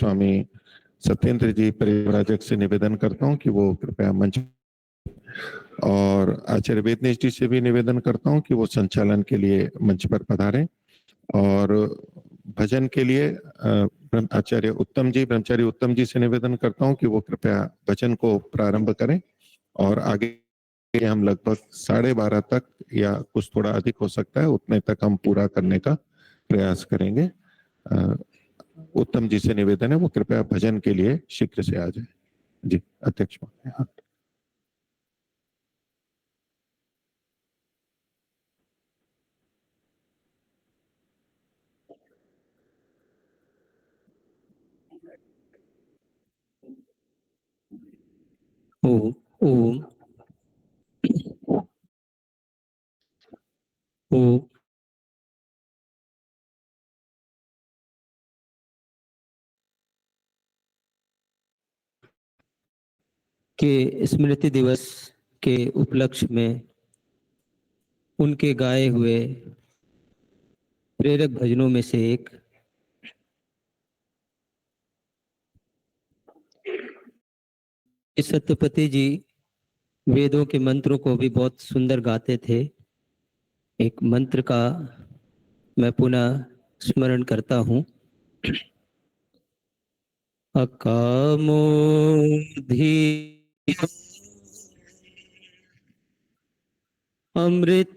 स्वामी सत्येंद्र जी परिव्राजक से निवेदन करता हूं कि वो कृपया मंच, और आचार्य वेदनेश जी से भी निवेदन करता हूं कि वो संचालन के लिए मंच पर पधारें। और भजन के लिए आचार्य उत्तम जी, ब्रह्मचारी उत्तम जी से निवेदन करता हूं कि वो कृपया भजन को प्रारंभ करें। और आगे हम लगभग 12:30 तक या कुछ थोड़ा अधिक हो सकता है उतने तक हम पूरा करने का प्रयास करेंगे। उत्तम जी से निवेदन है वो कृपया भजन के लिए शीघ्र से आ जाए। जी अध्यक्ष महोदय। ओम ओम ओम के स्मृति दिवस के उपलक्ष्य में उनके गाए हुए प्रेरक भजनों में से एक सत्यपति जी वेदों के मंत्रों को भी बहुत सुंदर गाते थे। एक मंत्र का मैं पुनः स्मरण करता हूँ। अकामोधि अमृत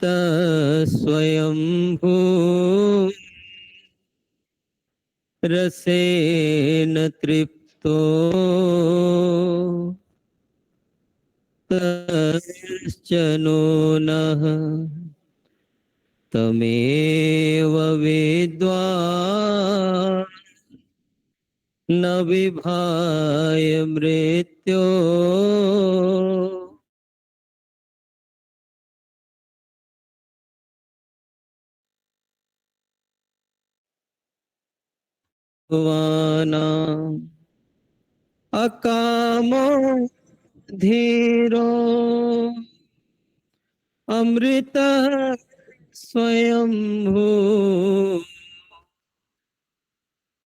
स्वयंभू रसेन तृप्तो तश्चनो नः तमेव विद्वा न विभाय मृत्यो वाना अकामो धीरो अमृत स्वयंभू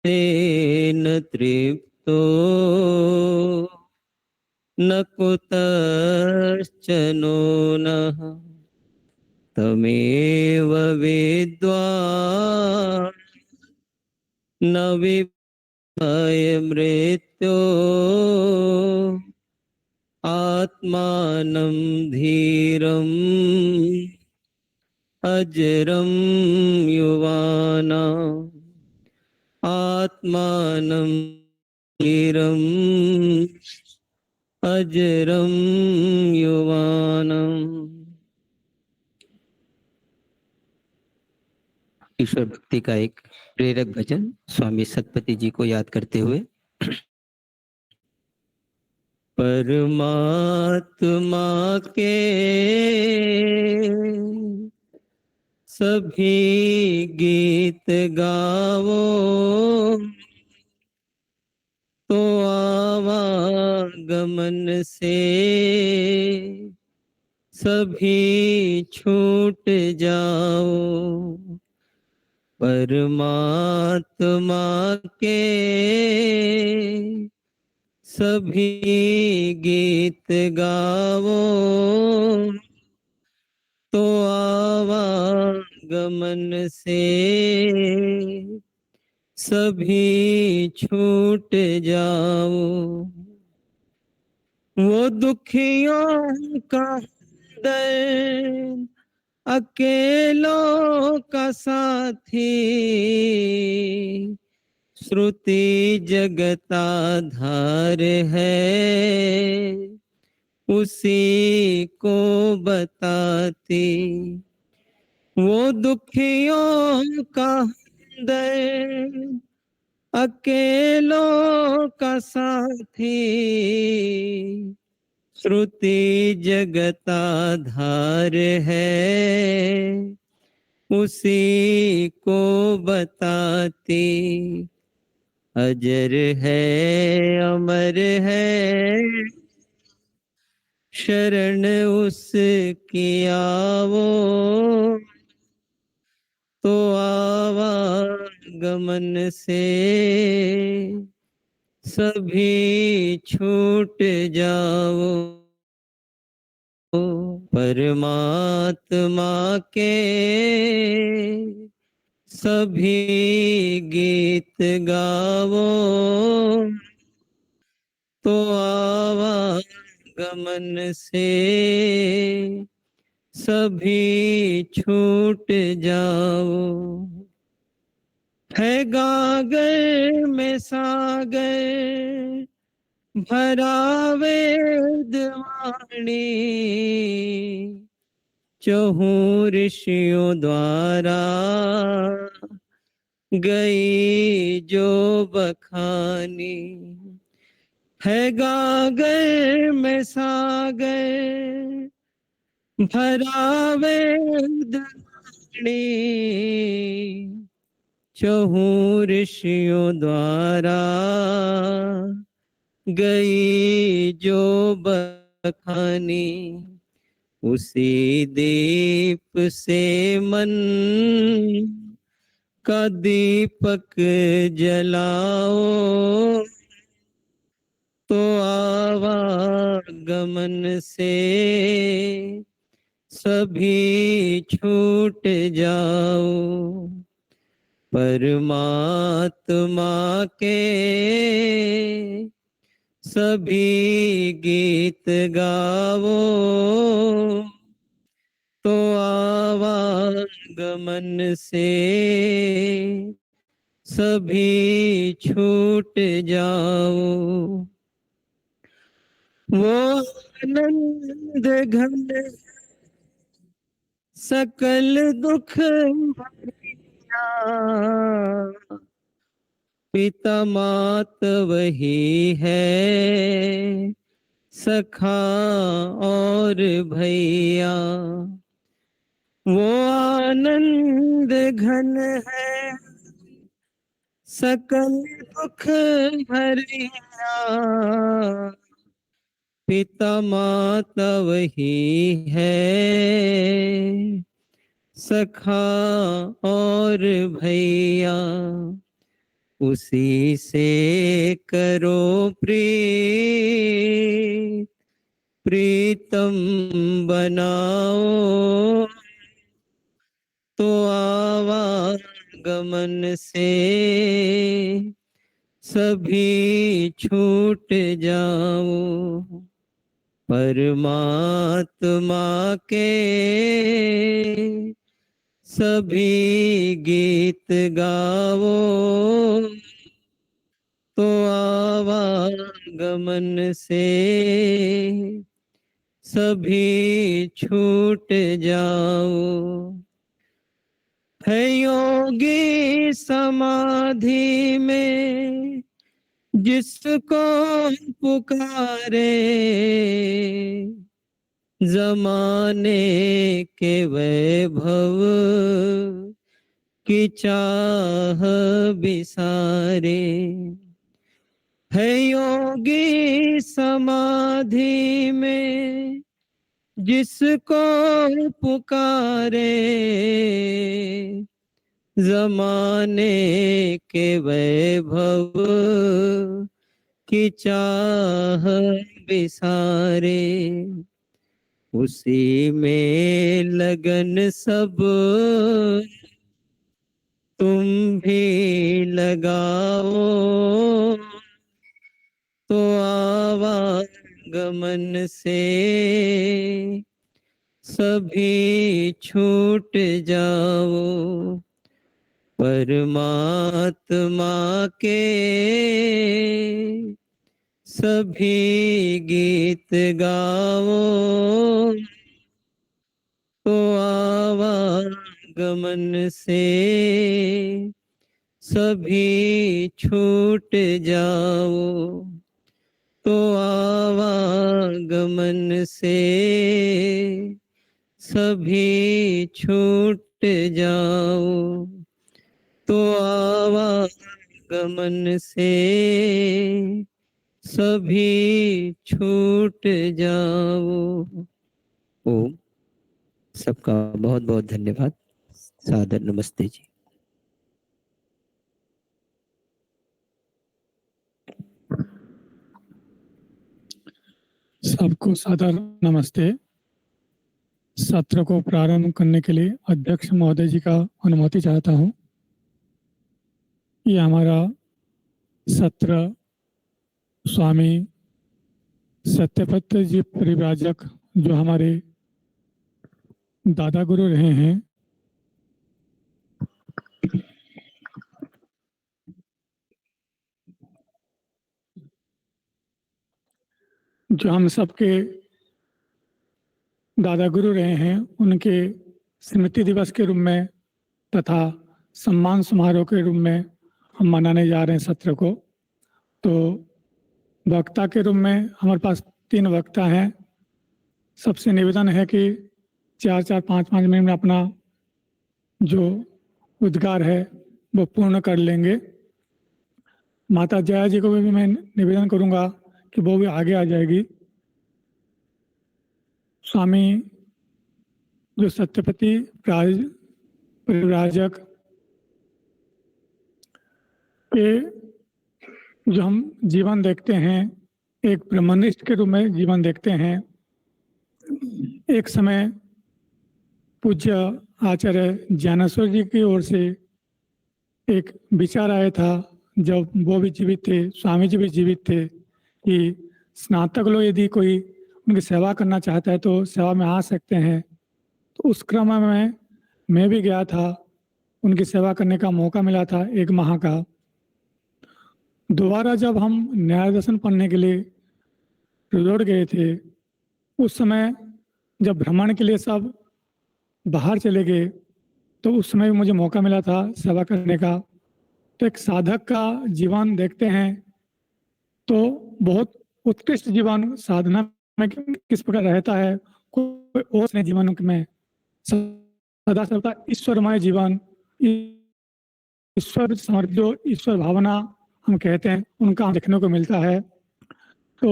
तेन तृप्तो न कुतश्चनो नः तमेव विद्वा न विभय मृत्यो आत्मानं धीरम् अजरं युवाना आत्मानं धीरम् अजरं युवानम्। ईश्वर भक्ति का एक प्रेरक भजन स्वामी सतपति जी को याद करते हुए। परमात्मा के सभी गीत गावो तो आवागमन से सभी छूट जाओ। परमात्मा के सभी गीत गावो तो आवागमन से सभी छूट जाओ। वो दुखियों का दर्द अकेलों का साथी श्रुति जगता धार है उसी को बताती। वो दुखियों का दर्द अकेलों का साथी श्रुति जगता धार है उसी को बताती। अजर है अमर है शरण उसकी आवो तो आवागमन से सभी छूट जाओ परमात्मा के सभी गीत गाओ तो आवागमन से सभी छूट जाओ। है गागर में सागर भरा वेद वाणी चहु ऋषियों द्वारा गई जो बखानी। है गागर में सागर भरा वेद वाणी चहु ऋषियों द्वारा गई जो बखानी। उसी दीप से मन का दीपक जलाओ तो आवागमन से सभी छूट जाओ। परमात्मा के सभी गीत गाओ तो आवागमन से सभी छूट जाओ। वो आनंद घन सकल दुख भरिया पिता मात वही है सखा और भैया। वो आनंद घन है सकल दुख भरिया पिता माता वही है सखा और भैया। उसी से करो प्रीतम बनाओ तो आवागमन से सभी छूट जाओ। परमात्मा के सभी गीत गाओ तो आवागमन से सभी छूट जाओ। है योगी समाधि में जिसको पुकारे जमाने के वैभव की चाह बिसारे। है योगी समाधि में जिसको पुकारे जमाने के वैभव की चाह बिसारे। उसी में लगन सब तुम भी लगाओ तो आवागमन से सभी छूट जाओ। परमात्मा के सभी गीत गाओ तो आवागमन से सभी छूट जाओ। तो आवागमन से सभी छूट जाओ। तो आवागमन से सभी छूट जाओ। ओम। सबका बहुत बहुत धन्यवाद। सादर नमस्ते जी। सबको सादर नमस्ते। सत्र को प्रारंभ करने के लिए अध्यक्ष महोदय जी का अनुमति चाहता हूं। ये हमारा सत्र स्वामी सत्यपत जी परिव्राजक जो हमारे दादा गुरु रहे हैं, जो हम सबके दादा गुरु रहे हैं, उनके स्मृति दिवस के रूप में तथा सम्मान समारोह के रूप में हम मनाने जा रहे हैं सत्र को। तो वक्ता के रूप में हमारे पास 3 वक्ता हैं। सबसे निवेदन है कि 4-5 मिनट में अपना जो उद्गार है वो पूर्ण कर लेंगे। माता जया जी को भी मैं निवेदन करूंगा कि वो भी आगे आ जाएगी। स्वामी जो सत्यपति परिव्राजक के जो हम जीवन देखते हैं, एक ब्रह्मनिष्ठ के रूप में जीवन देखते हैं। एक समय पूज्य आचार्य ज्ञानेश्वर जी की ओर से एक विचार आया था, जब वो भी जीवित थे, स्वामी जी भी जीवित थे, कि स्नातक लोग यदि कोई उनकी सेवा करना चाहता है तो सेवा में आ सकते हैं। तो उस क्रम में मैं भी गया था, उनकी सेवा करने का मौका मिला था 1 माह का। दोबारा जब हम न्याय दर्शन पढ़ने के लिए रिजोर्ट गए थे, उस समय जब भ्रमण के लिए सब बाहर चले गए, तो उस समय भी मुझे मौका मिला था सेवा करने का। तो एक साधक का जीवन देखते हैं तो बहुत उत्कृष्ट जीवन साधना में किस प्रकार रहता है, कोई ओस नहीं जीवन में, सदा सर्वदा ईश्वरमय जीवन, ईश्वर समर्पित जो ईश्वर भावना हम कहते हैं, उनका देखने को मिलता है। तो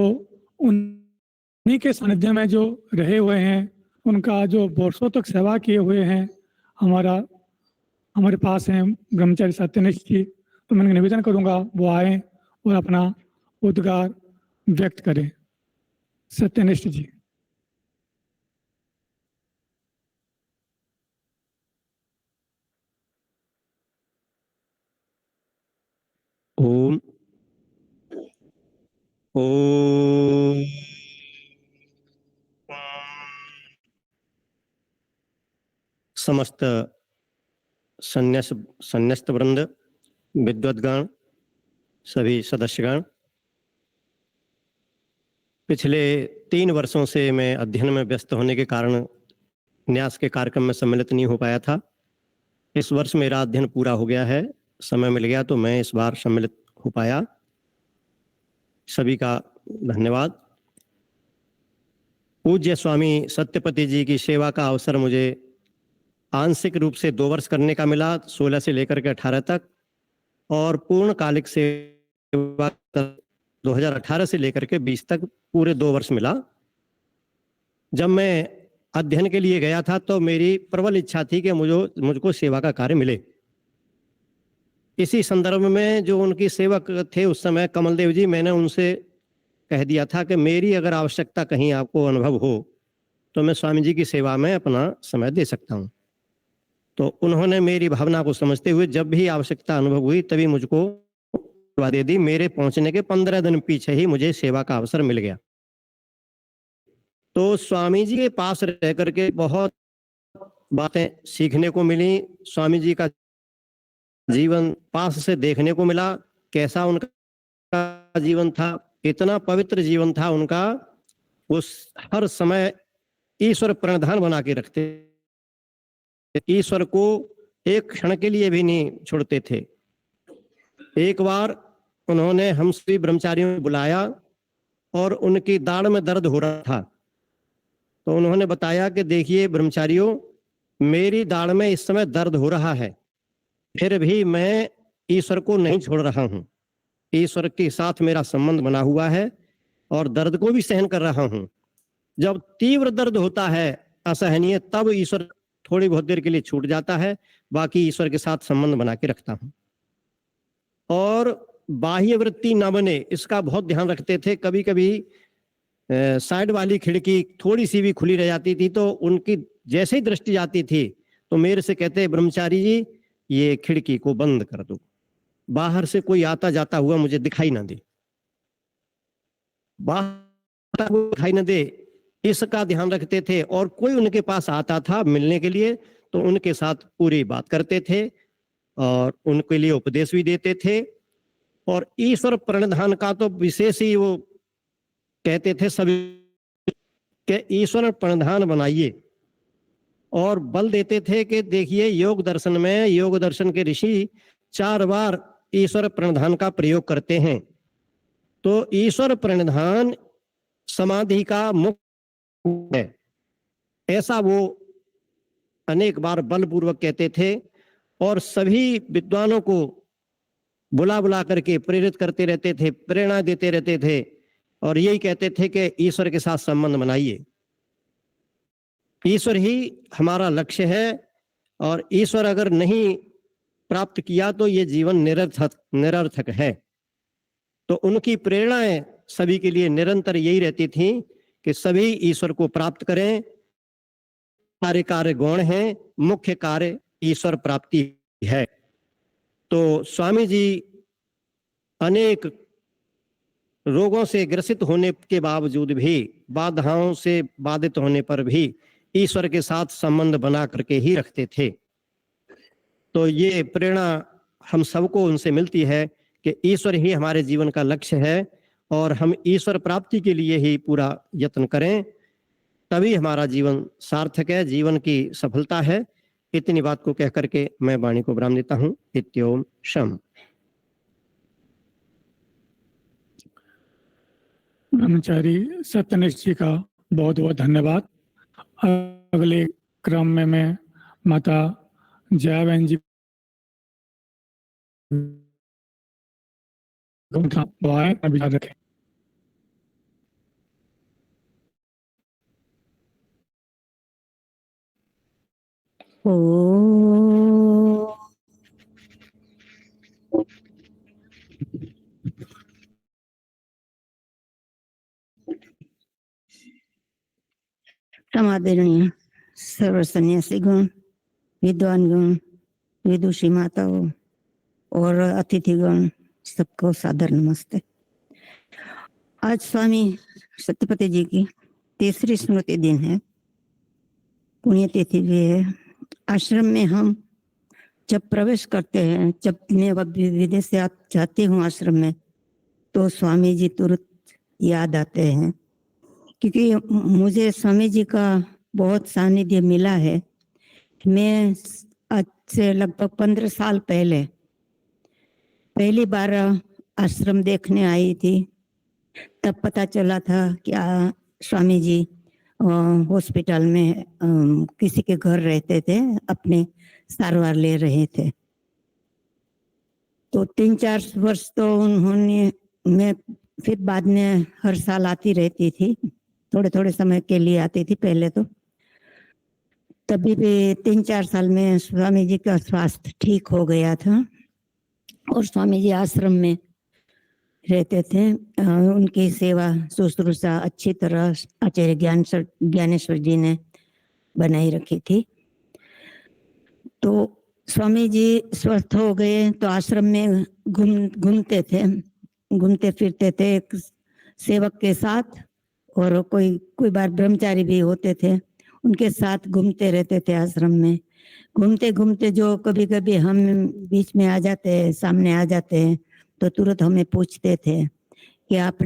उन्हीं के सानिध्य में जो रहे हुए हैं, उनका जो वर्षों तक सेवा किए हुए हैं, हमारे पास हैं ब्रह्मचारी सत्यनिष्ठ जी। तो मैं निवेदन करूंगा वो आए और अपना उद्गार व्यक्त करें। सत्यनिष्ठ जी। ओम ओम समस्त संन्यास्त वृंद, विद्वद्गण, सभी सदस्यगण, पिछले 3 वर्षों से मैं अध्ययन में व्यस्त होने के कारण न्यास के कार्यक्रम में सम्मिलित नहीं हो पाया था। इस वर्ष मेरा अध्ययन पूरा हो गया है, समय मिल गया तो मैं इस बार सम्मिलित हो पाया। सभी का धन्यवाद। पूज्य स्वामी सत्यपति जी की सेवा का अवसर मुझे आंशिक रूप से 2 वर्ष करने का मिला, 16 से लेकर के 18 तक, और पूर्णकालिक सेवा 2018 से लेकर के 20 तक पूरे 2 वर्ष मिला। जब मैं अध्ययन के लिए गया था तो मेरी प्रबल इच्छा थी कि मुझको सेवा का कार्य मिले। इसी संदर्भ में जो उनकी सेवक थे उस समय कमलदेव जी, मैंने उनसे कह दिया था कि मेरी अगर आवश्यकता कहीं आपको अनुभव हो तो मैं स्वामी जी की सेवा में अपना समय दे सकता हूँ। तो उन्होंने मेरी भावना को समझते हुए जब भी आवश्यकता अनुभव हुई तभी मुझको सेवा दे दी। मेरे पहुंचने के 15 दिन पीछे ही मुझे सेवा का अवसर मिल गया। तो स्वामी जी के पास रह करके बहुत बातें सीखने को मिली। स्वामी जी का जीवन पास से देखने को मिला, कैसा उनका जीवन था। इतना पवित्र जीवन था उनका, वो हर समय ईश्वर प्रणिधान बना के रखते, ईश्वर को एक क्षण के लिए भी नहीं छोड़ते थे। एक बार उन्होंने हम सभी ब्रह्मचारियों को बुलाया और उनकी दाढ़ में दर्द हो रहा था। तो उन्होंने बताया कि देखिए ब्रह्मचारियों, मेरी दाढ़ में इस समय दर्द हो रहा है, फिर भी मैं ईश्वर को नहीं छोड़ रहा हूं। ईश्वर के साथ मेरा संबंध बना हुआ है और दर्द को भी सहन कर रहा हूं। जब तीव्र दर्द होता है असहनीय, तब ईश्वर थोड़ी बहुत देर के लिए छूट जाता है, बाकी ईश्वर के साथ संबंध बना के रखता हूं। और बाह्य वृत्ति न बने, इसका बहुत ध्यान रखते थे। कभी कभी साइड वाली खिड़की थोड़ी सी भी खुली रह जाती थी तो उनकी जैसे ही दृष्टि जाती थी तो मेरे से कहते, ब्रह्मचारी जी ये खिड़की को बंद कर दो, बाहर से कोई आता जाता हुआ मुझे दिखाई ना दे, बाहर आता हुआ दिखाई ना दे, इसका ध्यान रखते थे। और कोई उनके पास आता था मिलने के लिए तो उनके साथ पूरी बात करते थे और उनके लिए उपदेश भी देते थे। और ईश्वर प्रणिधान का तो विशेष ही वो कहते थे सभी के ईश्वर प्रणिधान बनाइए, और बल देते थे कि देखिए योग दर्शन में, योग दर्शन के ऋषि 4 बार ईश्वर प्रणिधान का प्रयोग करते हैं। तो ईश्वर प्रणिधान समाधि का मुख्य है, ऐसा वो अनेक बार बलपूर्वक कहते थे और सभी विद्वानों को बुला बुला करके प्रेरित करते रहते थे, प्रेरणा देते रहते थे और यही कहते थे कि ईश्वर के साथ संबंध बनाइए, ईश्वर ही हमारा लक्ष्य है और ईश्वर अगर नहीं प्राप्त किया तो ये जीवन निरर्थक है। तो उनकी प्रेरणाएं सभी के लिए निरंतर यही रहती थी कि सभी ईश्वर को प्राप्त करें। कार्य गौण है, मुख्य कार्य ईश्वर प्राप्ति है। तो स्वामी जी अनेक रोगों से ग्रसित होने के बावजूद भी, बाधाओं से बाधित होने पर भी ईश्वर के साथ संबंध बना करके ही रखते थे। तो ये प्रेरणा हम सबको उनसे मिलती है कि ईश्वर ही हमारे जीवन का लक्ष्य है और हम ईश्वर प्राप्ति के लिए ही पूरा यत्न करें, तभी हमारा जीवन सार्थक है, जीवन की सफलता है। इतनी बात को कह करके मैं वाणी को विराम देता हूँ। इत्योम शम। ब्रह्मचारी सत्यनिष्ठ जी का बहुत बहुत धन्यवाद। अगले क्रम में मैं माता जया बहन जी विचार रखें। समादरणीय सर्व सन्यासी गण, विद्वान गण, विदुषी माताओं और अतिथिगण, सबको सादर नमस्ते। आज स्वामी सत्यपति जी की तीसरी स्मृति दिन है, पुण्यतिथि भी है। आश्रम में हम जब प्रवेश करते हैं, जब मैं विदेश से जाती हूँ आश्रम में, तो स्वामी जी तुरंत याद आते हैं, क्योंकि मुझे स्वामी जी का बहुत सानिध्य मिला है। मैं आज से लगभग 15 साल पहले पहली बार आश्रम देखने आई थी, तब पता चला था कि स्वामी जी हॉस्पिटल में किसी के घर रहते थे, अपने सारवार ले रहे थे। तो 3-4 वर्ष तो उन्होंने, मैं फिर बाद में हर साल आती रहती थी, थोड़े थोड़े समय के लिए आती थी पहले तो। तभी भी 3-4 साल में स्वामी जी का स्वास्थ्य ठीक हो गया था और स्वामी जी आश्रम में रहते थे। उनकी सेवा शुश्रूषा अच्छी तरह आचार्य ज्ञानेश्वर जी ने बनाई रखी थी। तो स्वामी जी स्वस्थ हो गए तो आश्रम में घूमते थे, घूमते फिरते थे एक सेवक के साथ, और कोई बार ब्रह्मचारी भी होते थे, उनके साथ घूमते रहते थे आश्रम में। घूमते घूमते जो कभी कभी हम बीच में आ जाते हैं, सामने आ जाते हैं, तो तुरंत हमें पूछते थे कि आप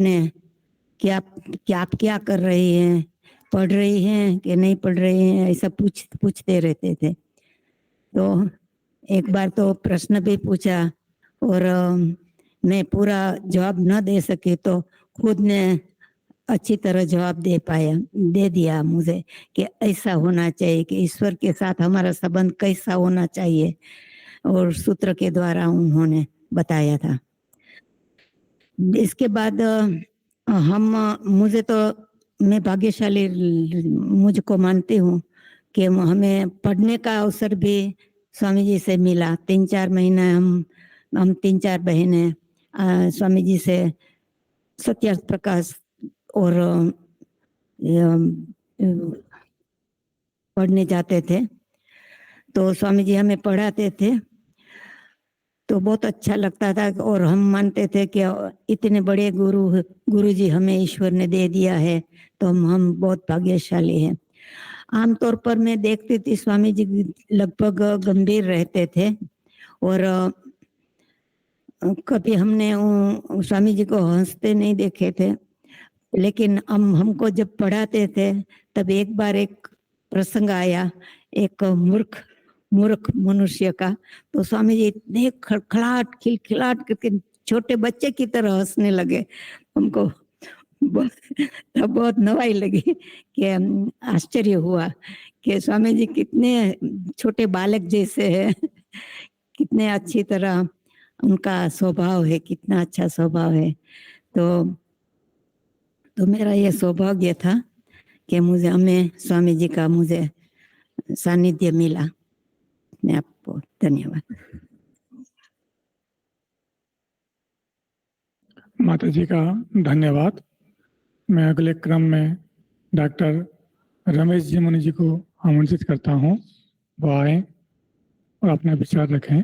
क्या कर रही हैं, पढ़ रही हैं कि नहीं पढ़ रही हैं, ऐसा पूछते रहते थे। तो एक बार तो प्रश्न भी पूछा और मैं पूरा जवाब न दे सकी, तो खुद ने अच्छी तरह जवाब दे दिया मुझे कि ऐसा होना चाहिए, कि ईश्वर के साथ हमारा संबंध कैसा होना चाहिए, और सूत्र के द्वारा उन्होंने बताया था। इसके बाद मैं भाग्यशाली मुझको मानती हूँ कि हमें पढ़ने का अवसर भी स्वामी जी से मिला। 3-4 महीने हम 3-4 बहनें स्वामी जी से सत्यार्थ प्रकाश और पढ़ने जाते थे तो स्वामी जी हमें पढ़ाते थे तो बहुत अच्छा लगता था और हम मानते थे कि इतने बड़े गुरु जी हमें ईश्वर ने दे दिया है तो हम बहुत भाग्यशाली हैं। आमतौर पर मैं देखती थी स्वामी जी लगभग गंभीर रहते थे और कभी हमने स्वामी जी को हंसते नहीं देखे थे, लेकिन हमको जब पढ़ाते थे तब एक बार एक प्रसंग आया एक मूर्ख मनुष्य का, तो स्वामी जी इतने खड़खड़ाट खिलखिलाट करके छोटे बच्चे की तरह हंसने लगे। हमको बहुत नवाई लगी कि आश्चर्य हुआ कि स्वामी जी कितने छोटे बालक जैसे हैं, कितने अच्छी तरह उनका स्वभाव है, कितना अच्छा स्वभाव है। तो मेरा ये सौभाग्य था कि हमें स्वामी जी का मुझे सानिध्य मिला। मैं आपको धन्यवाद। माता जी का धन्यवाद। मैं अगले क्रम में डॉक्टर रमेश जी मुनि जी को आमंत्रित करता हूँ, वो आए और अपना विचार रखें।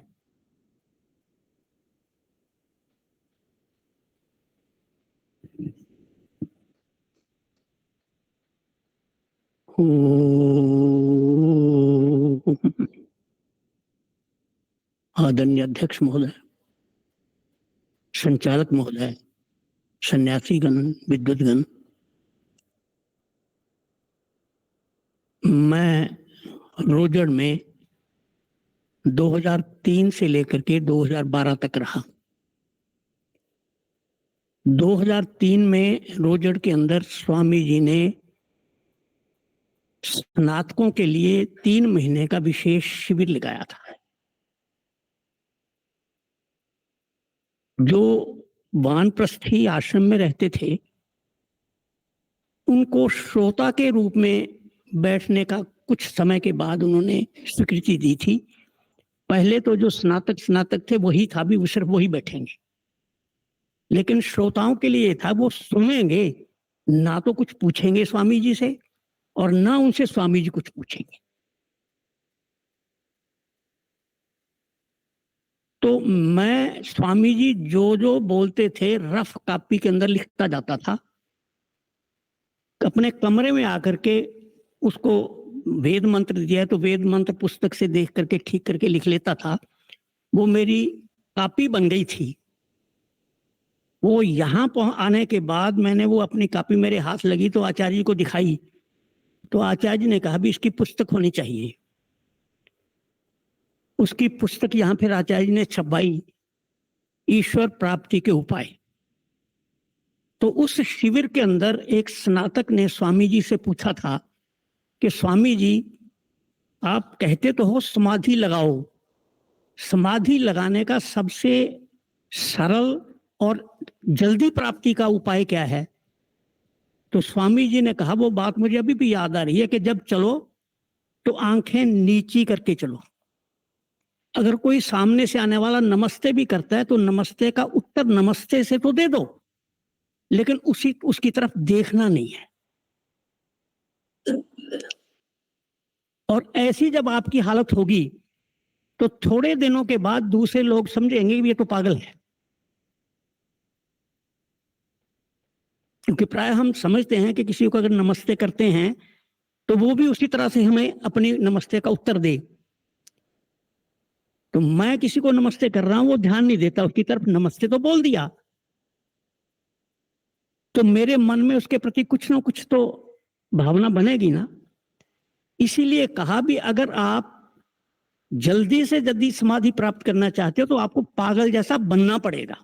आदरणीय अध्यक्ष महोदय, संचालक महोदय, सन्यासीगण, विद्वद्गण, मैं रोजड़ में 2003 से लेकर के 2012 तक रहा। 2003 में रोजड़ के अंदर स्वामी जी ने स्नातकों के लिए 3 महीने का विशेष शिविर लगाया था। जो वानप्रस्थी आश्रम में रहते थे उनको श्रोता के रूप में बैठने का कुछ समय के बाद उन्होंने स्वीकृति दी थी। पहले तो जो स्नातक थे वही था, भी वो सिर्फ वही बैठेंगे, लेकिन श्रोताओं के लिए था वो सुनेंगे, ना तो कुछ पूछेंगे स्वामी जी से और ना उनसे स्वामी जी कुछ पूछेंगे। तो मैं स्वामी जी जो बोलते थे रफ कॉपी के अंदर लिखता जाता था। अपने कमरे में आकर के उसको वेद मंत्र दिया है तो वेद मंत्र पुस्तक से देख करके ठीक करके लिख लेता था। वो मेरी कॉपी बन गई थी। वो यहाँ आने के बाद मैंने वो अपनी कॉपी मेरे हाथ लगी तो आचार्य जी को दिखाई, तो आचार्य जी ने कहा भी इसकी पुस्तक होनी चाहिए। उसकी पुस्तक यहाँ फिर आचार्य जी ने छपवाई, ईश्वर प्राप्ति के उपाय। तो उस शिविर के अंदर एक स्नातक ने स्वामी जी से पूछा था कि स्वामी जी आप कहते तो हो समाधि लगाओ, समाधि लगाने का सबसे सरल और जल्दी प्राप्ति का उपाय क्या है? तो स्वामी जी ने कहा, वो बात मुझे अभी भी याद आ रही है कि जब चलो तो आंखें नीची करके चलो। अगर कोई सामने से आने वाला नमस्ते भी करता है तो नमस्ते का उत्तर नमस्ते से तो दे दो, लेकिन उसकी तरफ देखना नहीं है। और ऐसी जब आपकी हालत होगी तो थोड़े दिनों के बाद दूसरे लोग समझेंगे कि ये तो पागल है। क्योंकि प्राय हम समझते हैं कि किसी को अगर नमस्ते करते हैं तो वो भी उसी तरह से हमें अपनी नमस्ते का उत्तर दे। तो मैं किसी को नमस्ते कर रहा हूं, वो ध्यान नहीं देता, उसकी तरफ नमस्ते तो बोल दिया, तो मेरे मन में उसके प्रति कुछ ना कुछ तो भावना बनेगी ना। इसीलिए कहा भी अगर आप जल्दी से जल्दी समाधि प्राप्त करना चाहते हो तो आपको पागल जैसा बनना पड़ेगा।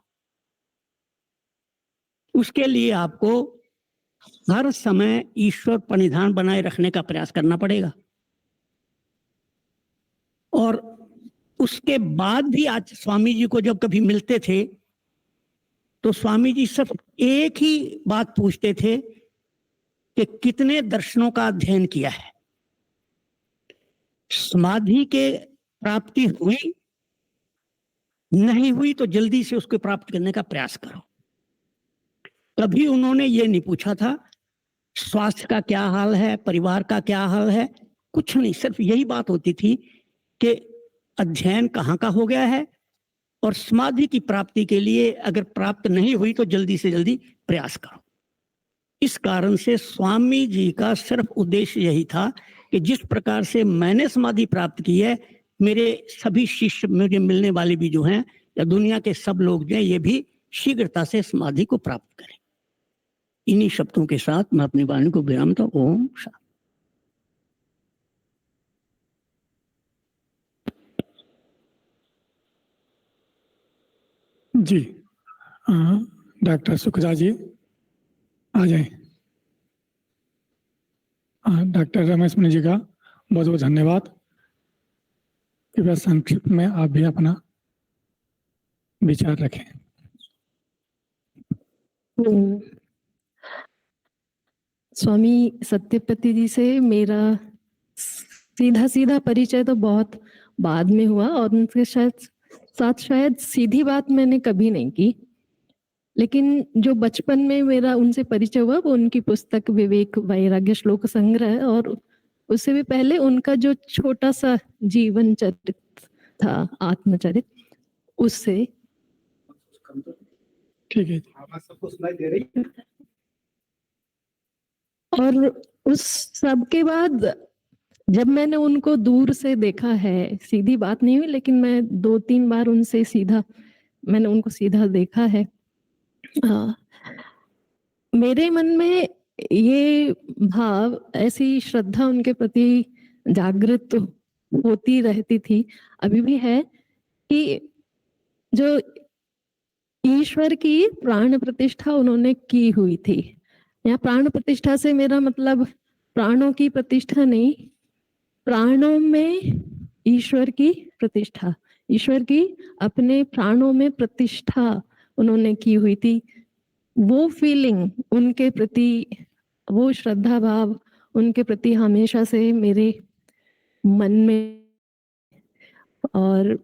उसके लिए आपको हर समय ईश्वर परिधान बनाए रखने का प्रयास करना पड़ेगा। और उसके बाद भी आज स्वामी जी को जब कभी मिलते थे तो स्वामी जी सिर्फ एक ही बात पूछते थे कि कितने दर्शनों का अध्ययन किया है। समाधि के प्राप्ति हुई नहीं हुई तो जल्दी से उसको प्राप्त करने का प्रयास करो। कभी उन्होंने ये नहीं पूछा था स्वास्थ्य का क्या हाल है, परिवार का क्या हाल है, कुछ नहीं, सिर्फ यही बात होती थी कि अध्ययन कहाँ का हो गया है और समाधि की प्राप्ति के लिए अगर प्राप्त नहीं हुई तो जल्दी से जल्दी प्रयास करो। इस कारण से स्वामी जी का सिर्फ उद्देश्य यही था कि जिस प्रकार से मैंने समाधि प्राप्त की है, मेरे सभी शिष्य, मुझे मिलने वाले भी जो हैं या दुनिया के सब लोग जो हैं, ये भी शीघ्रता से समाधि को प्राप्त करें। इन्हीं शब्दों के साथ मैं अपनी वाणी को विरामता हूं। ओम शांति। जी, डॉक्टर सुखदा जी आ जाए। डॉक्टर रमेश मुनि जी का बहुत बहुत धन्यवाद। कृपया संक्षिप्त में आप भी अपना विचार रखें। स्वामी सत्यपति जी से मेरा सीधा सीधा परिचय तो बहुत बाद में हुआ और उनके साथ शायद सीधी बात मैंने कभी नहीं की, लेकिन जो बचपन में मेरा उनसे परिचय हुआ वो उनकी पुस्तक विवेक वैराग्य श्लोक संग्रह, और उससे भी पहले उनका जो छोटा सा जीवन चरित्र था, आत्मचरित, उससे। ठीक है। और उस सब के बाद जब मैंने उनको दूर से देखा है, सीधी बात नहीं हुई लेकिन मैं 2-3 बार उनसे मैंने उनको सीधा देखा है, मेरे मन में ये भाव, ऐसी श्रद्धा उनके प्रति जागृत होती रहती थी, अभी भी है, कि जो ईश्वर की प्राण प्रतिष्ठा उन्होंने की हुई थी। यहाँ प्राण प्रतिष्ठा से मेरा मतलब प्राणों की प्रतिष्ठा नहीं, प्राणों में ईश्वर की प्रतिष्ठा, ईश्वर की अपने प्राणों में प्रतिष्ठा उन्होंने की हुई थी। वो फीलिंग उनके प्रति, वो श्रद्धा भाव उनके प्रति हमेशा से मेरे मन में, और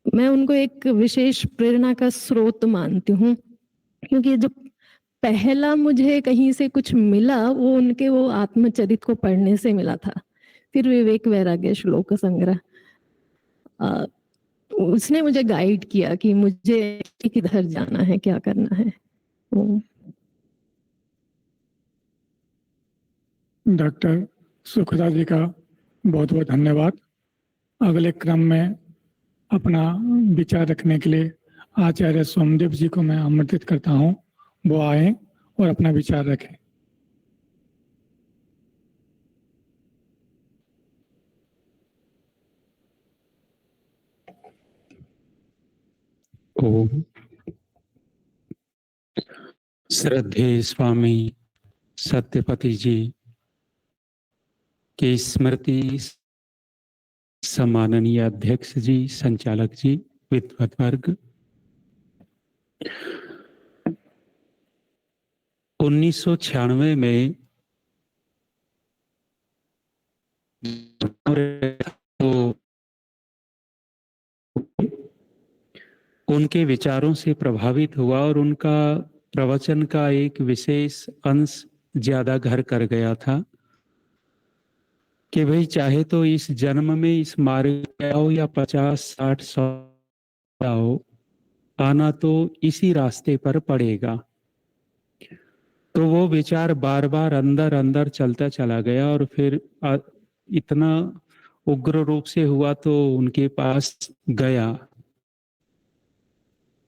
मैं उनको एक विशेष प्रेरणा का स्रोत मानती हूँ, क्योंकि जो पहला मुझे कहीं से कुछ मिला वो उनके वो आत्मचरित को पढ़ने से मिला था, फिर विवेक वैराग्य श्लोक संग्रह, उसने मुझे गाइड किया कि मुझे किधर जाना है, क्या करना है। डॉक्टर सुखदा जी का बहुत बहुत धन्यवाद। अगले क्रम में अपना विचार रखने के लिए आचार्य सोमदेव जी को मैं आमंत्रित करता हूँ, वो आए और अपना विचार रखें। ओम। श्रद्धेय स्वामी सत्यपति जी के स्मृति सम्माननीय अध्यक्ष जी, संचालक जी, विद्वत वर्ग, 1996 में तो उनके विचारों से प्रभावित हुआ और उनका प्रवचन का एक विशेष अंश ज्यादा घर कर गया था कि भाई चाहे तो इस जन्म में इस मार्ग पे आओ या 50, 60, 100 आओ, आना तो इसी रास्ते पर पड़ेगा। तो वो विचार बार बार अंदर अंदर चलता चला गया और फिर इतना उग्र रूप से हुआ तो उनके पास गया।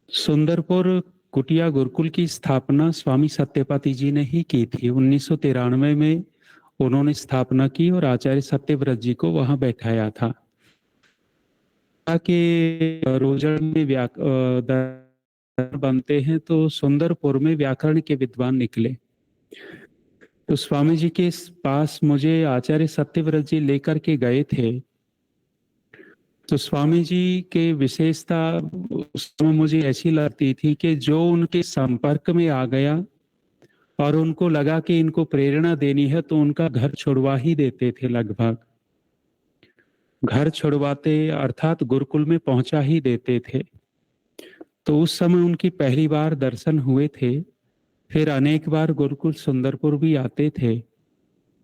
सुंदरपुर कुटिया गुरुकुल की स्थापना स्वामी सत्यपति जी ने ही की थी। 1993 में उन्होंने स्थापना की और आचार्य सत्यव्रत जी को वहां बैठाया था कि रोजड़ में बनते हैं तो सुंदरपुर में व्याकरण के विद्वान निकले। तो स्वामी जी के पास मुझे आचार्य सत्यव्रत जी लेकर के गए थे। तो स्वामी जी के विशेषता उस समय मुझे ऐसी लगती थी कि जो उनके संपर्क में आ गया और उनको लगा कि इनको प्रेरणा देनी है तो उनका घर छुड़वा ही देते थे। लगभग घर छुड़वाते अर्थात गुरुकुल में पहुंचा ही देते थे। तो उस समय उनकी पहली बार दर्शन हुए थे फिर अनेक बार गुरुकुल सुंदरपुर भी आते थे।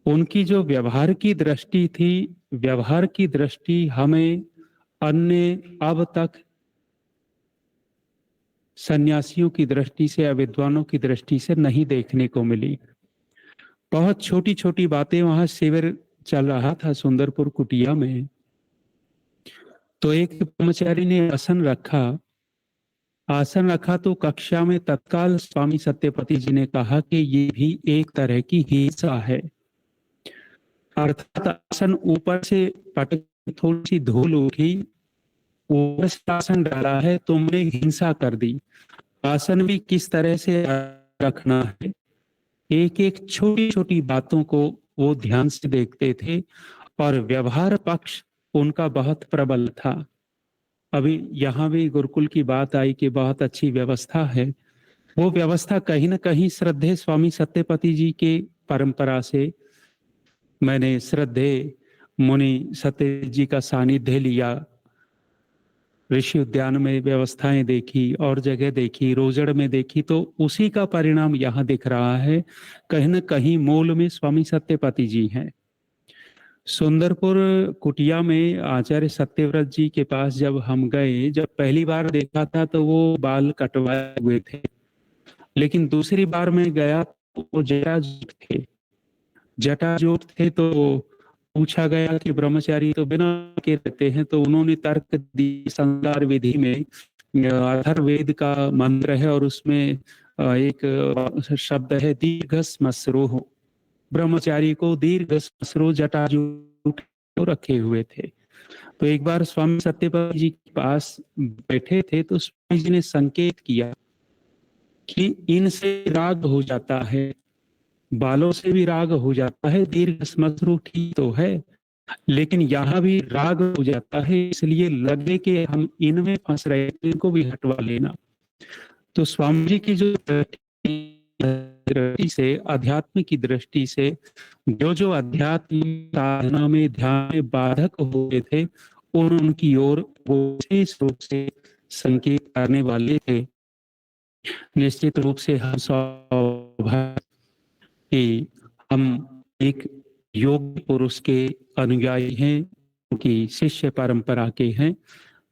उनकी जो व्यवहार की दृष्टि थी, व्यवहार की दृष्टि हमें अन्य अब तक सन्यासियों की दृष्टि से या विद्वानों की दृष्टि से नहीं देखने को मिली। बहुत छोटी छोटी बातें, वहां शिविर चल रहा था सुंदरपुर कुटिया में, तो एक ब्रह्मचारी ने आसन रखा तो कक्षा में तत्काल स्वामी सत्यपति जी ने कहा कि ये भी एक तरह की हिंसा है। अर्थात आसन ऊपर से पटक, थोड़ी सी धूल उठी, ऊपर से आसन डाला है, तुमने हिंसा कर दी। आसन भी किस तरह से रखना है, एक एक छोटी छोटी बातों को वो ध्यान से देखते थे और व्यवहार पक्ष उनका बहुत प्रबल था। अभी यहाँ भी गुरुकुल की बात आई कि बहुत अच्छी व्यवस्था है। वो व्यवस्था कहीं ना कहीं श्रद्धेय स्वामी सत्यपति जी के परंपरा से, मैंने श्रद्धेय मुनि सत्य जी का सानिध्य लिया, ऋषि उद्यान में व्यवस्थाएं देखी और जगह देखी, रोजड़ में देखी, तो उसी का परिणाम यहाँ दिख रहा है। कहीं न कहीं मूल में स्वामी सत्यपति जी हैं। सुंदरपुर कुटिया में आचार्य सत्यव्रत जी के पास जब हम गए, जब पहली बार देखा था तो वो बाल कटवाए हुए थे, लेकिन दूसरी बार में गया तो वो जटाजूट थे। तो पूछा गया कि ब्रह्मचारी तो बिना के रहते हैं, तो उन्होंने तर्क दी, संगार विधि में अथर्ववेद का मंत्र है और उसमें एक शब्द है दीर्घस्मश्रुः। ब्रह्मचारी को दीर्घस्मश्रु जटाजूट रखे हुए थे। तो एक बार स्वामी सत्यपति जी के पास बैठे थे तो स्वामी जी ने संकेत किया कि इनसे राग हो जाता है, बालों से भी राग हो जाता है, दीर्घस्मश्रु ठीक तो है, लेकिन यहाँ भी राग हो जाता है, इसलिए लगे कि हम इनमें फंस रहे, इनको भी हटवा लेना। तो स्वामी जी की जो दृष्टि से, अध्यात्म की दृष्टि से, जो आध्यात्म साधना में ध्यान में बाधक हो गए थे, उनकी ओर वो विशेष रूप से संकेत करने वाले थे। निश्चित रूप से हम सौभाग्य कि हम एक योग पुरुष के अनुयायी हैं, उनकी शिष्य परंपरा के हैं।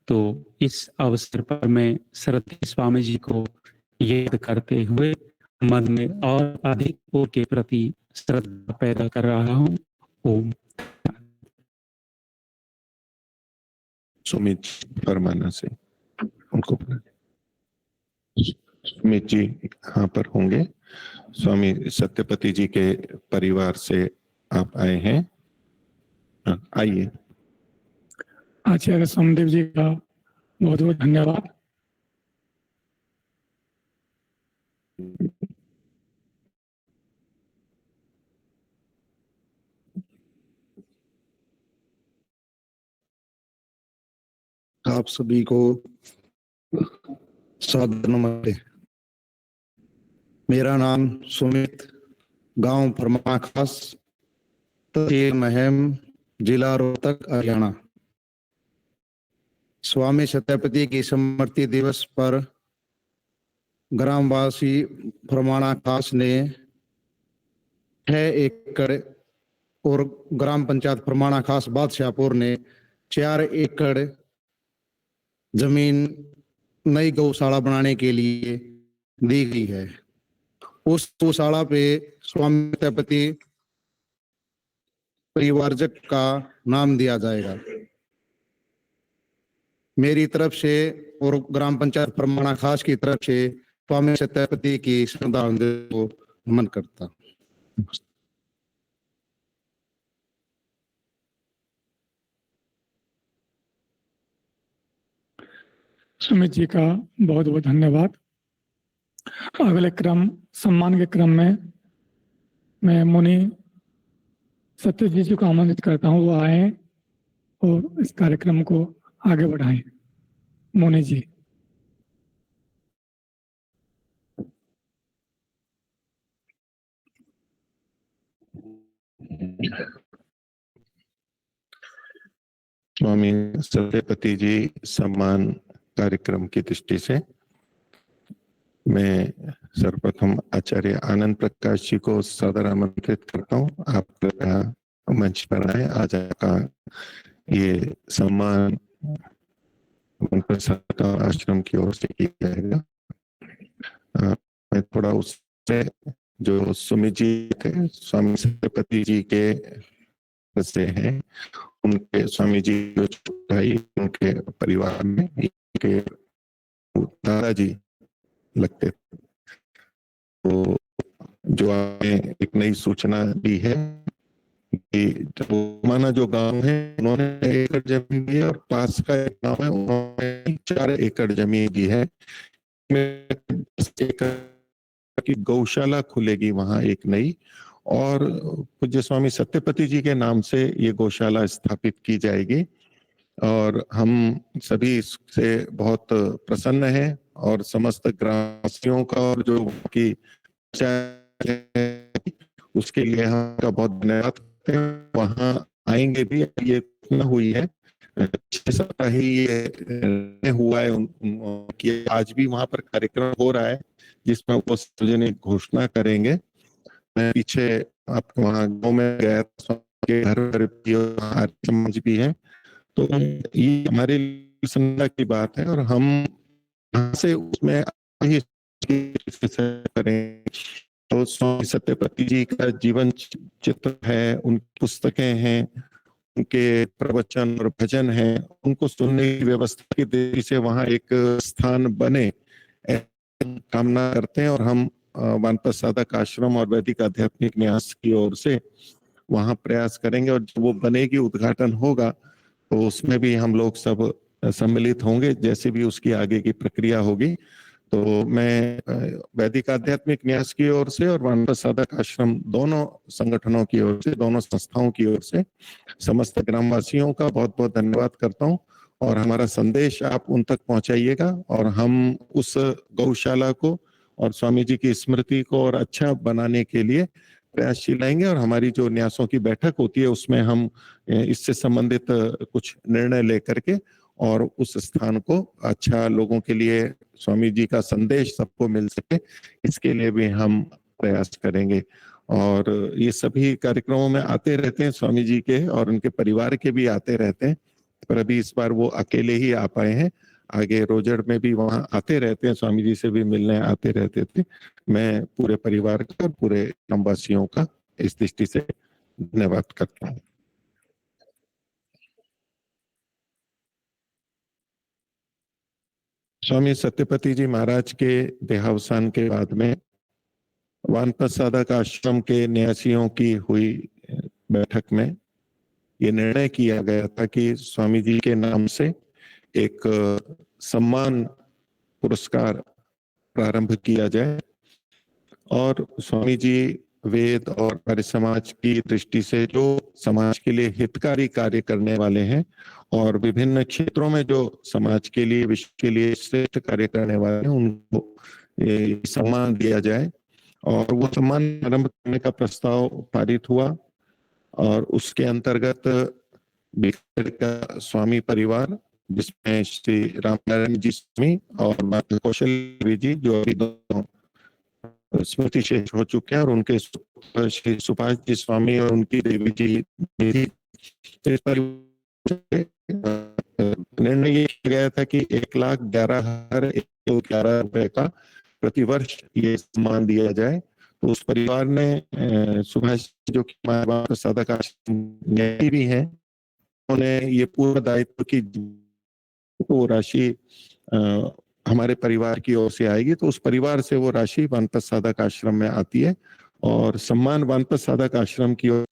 तो इस अवसर पर मैं श्रद्धेय स्वामी जी को याद करते हुए मन में और अधिक उनके प्रति श्रद्धा पैदा कर रहा हूँ। ओम। सुमित फरमाना से उनको सुमित जी यहाँ पर होंगे। स्वामी सत्यपति जी के परिवार से आप आए हैं, आइए। आचार्य सोमदेव जी का बहुत बहुत धन्यवाद। आप सभी को सादर नमस्ते। मेरा नाम सुमित, गांव फरमा खास, तहसील महम, जिला रोहतक, हरियाणा। स्वामी सत्यपति की स्मृति दिवस पर ग्रामवासी फरमाना खास ने 6 एकड़ और ग्राम पंचायत फरमाना खास बादशाहपुर ने 4 एकड़ जमीन नई गौशाला बनाने के लिए दी गई है। उस गौशाला पे स्वामी सत्यपति परिवारजक का नाम दिया जाएगा। मेरी तरफ से और ग्राम पंचायत फरमाना खास की तरफ से स्वामी सत्यपति की श्रद्धांजलि को नमन करता। सुमित जी का बहुत बहुत धन्यवाद। अगले क्रम, सम्मान के क्रम में मैं मुनि सत्यजीत जी को आमंत्रित करता हूँ, वो आए और इस कार्यक्रम को आगे बढ़ाएं। मुनि जी। स्वामी सत्यपति जी सम्मान कार्यक्रम की दृष्टि से मैं सर्वप्रथम आचार्य आनंद प्रकाश जी को सदर आमंत्रित करता हूँ। आप कृपया मंच पर आए। आज आपका ये सम्मान प्रसाद आश्रम की ओर से किया जाएगा। मैं थोड़ा उससे जो सुमित जी थे, स्वामी सत्यपति जी के से हैं, उनके स्वामी जी जो छोटे भाई, उनके परिवार में के दादाजी लगते थे। तो जो आपने एक नई सूचना दी है कि माना जो गांव है उन्होंने 1 एकड़ जमीन दी है और पास का एक गांव है उन्होंने 4 एकड़ जमीन दी है। 10 एकड़ की गौशाला खुलेगी वहां एक नई, और पूज्य स्वामी सत्यपति जी के नाम से ये गौशाला स्थापित की जाएगी। और हम सभी इससे बहुत प्रसन्न हैं और समस्त ग्रामवासियों का और जो की उसके लिए हम का बहुत धन्यवाद करते हैं। वहाँ आएंगे भी, ये घटना हुई है 6 सप्ताह ही ये हुआ है कि आज भी वहां पर कार्यक्रम हो रहा है जिसमें वो सार्वजनिक घोषणा करेंगे। मैं पीछे आपके वहाँ गाँव में गया था, के घर पर भी आर्य समाज भी है, तो ये हमारे लिए संज्ञा की बात है और हम यहाँ से उसमें करें। तो स्वामी सत्यपति जी का जीवन चित्र है, उनकी पुस्तकें हैं, उनके प्रवचन और भजन हैं, उनको सुनने की व्यवस्था की दृष्टि से वहाँ एक स्थान बने, कामना करते हैं। और हम वानप्रस्थ साधक आश्रम और वैदिक आध्यात्मिक न्यास की ओर से वहाँ प्रयास करेंगे, और जब वो बनेगी, उद्घाटन होगा, तो उसमें भी हम लोग सब सम्मिलित होंगे, जैसे भी उसकी आगे की प्रक्रिया होगी। तो मैं वैदिक आध्यात्मिक न्यास की ओर से और वानप्रस्थ साधक आश्रम दोनों संगठनों की ओर से, दोनों संस्थाओं की ओर से समस्त ग्रामवासियों का बहुत बहुत धन्यवाद करता हूँ। और हमारा संदेश आप उन तक पहुंचाइएगा और हम उस गौशाला को और स्वामी जी की स्मृति को और अच्छा बनाने के लिए प्रयासशील रहेंगे। और हमारी जो न्यासों की बैठक होती है उसमें हम इससे संबंधित कुछ निर्णय लेकर के और उस स्थान को अच्छा लोगों के लिए स्वामी जी का संदेश सबको मिल सके, इसके लिए भी हम प्रयास करेंगे। और ये सभी कार्यक्रमों में आते रहते हैं स्वामी जी के, और उनके परिवार के भी आते रहते हैं, पर अभी इस बार वो अकेले ही आ पाए हैं। आगे रोजड़ में भी वहां आते रहते हैं, स्वामी जी से भी मिलने आते रहते थे। मैं पूरे परिवार का और पूरे ग्रामवासियों का इस दृष्टि से धन्यवाद करता हूँ। स्वामी सत्यपति जी महाराज के देहावसान के बाद में वानप्रस्थ साधक आश्रम के न्यासियों की हुई बैठक में ये निर्णय किया गया था कि स्वामी जी के नाम से एक सम्मान पुरस्कार प्रारंभ किया जाए। और स्वामी जी वेद और आर्य समाज की दृष्टि से जो समाज के लिए हितकारी कार्य करने वाले हैं और विभिन्न क्षेत्रों में जो समाज के लिए, विश्व के लिए श्रेष्ठ कार्य करने वाले हैं, उनको ये सम्मान दिया जाए। और वो सम्मान आरंभ करने का प्रस्ताव पारित हुआ, और उसके अंतर्गत बिहार का स्वामी परिवार, जिसमें श्री रामनारायण जी स्वामी और माता कौशल देवी जी, जो अभी दोनों स्मृति शेष हो चुके हैं, और उनके श्री सुभाष जी स्वामी और उनकी देवी जी भी इस परिवार निर्णय ये किया गया था कि 1,11,111 रुपए का प्रतिवर्ष ये सम्मान दिया जाए। तो उस परिवार ने सुभाष जो कि हमारे साधक आश्रम न्यासी भी हैं, उन्होंने ये पूरा दायित्व की वो राशि हमारे परिवार की ओर से आएगी, तो उस परिवार से वो राशि वानप्रस्थ साधक आश्रम में आती है और सम्मान वानप्रस्थ साधक आश्रम की ओर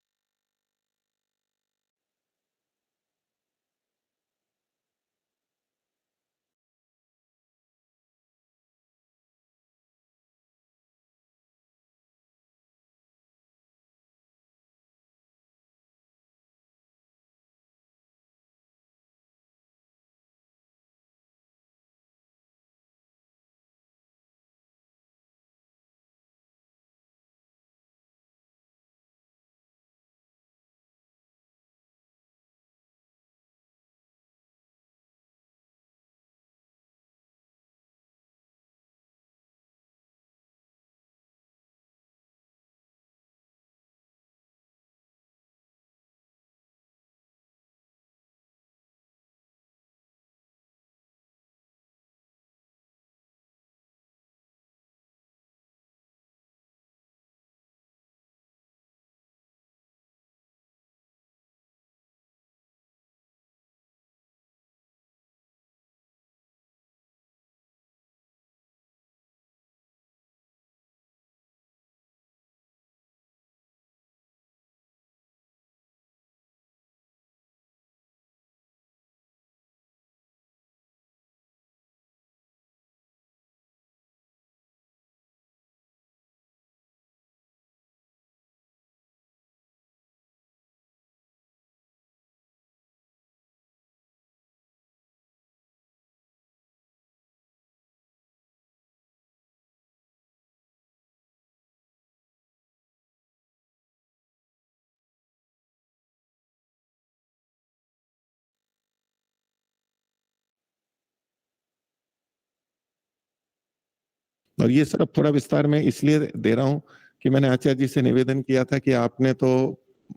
और ये सब थोड़ा विस्तार में इसलिए दे रहा हूँ कि मैंने आचार्य जी से निवेदन किया था कि आपने तो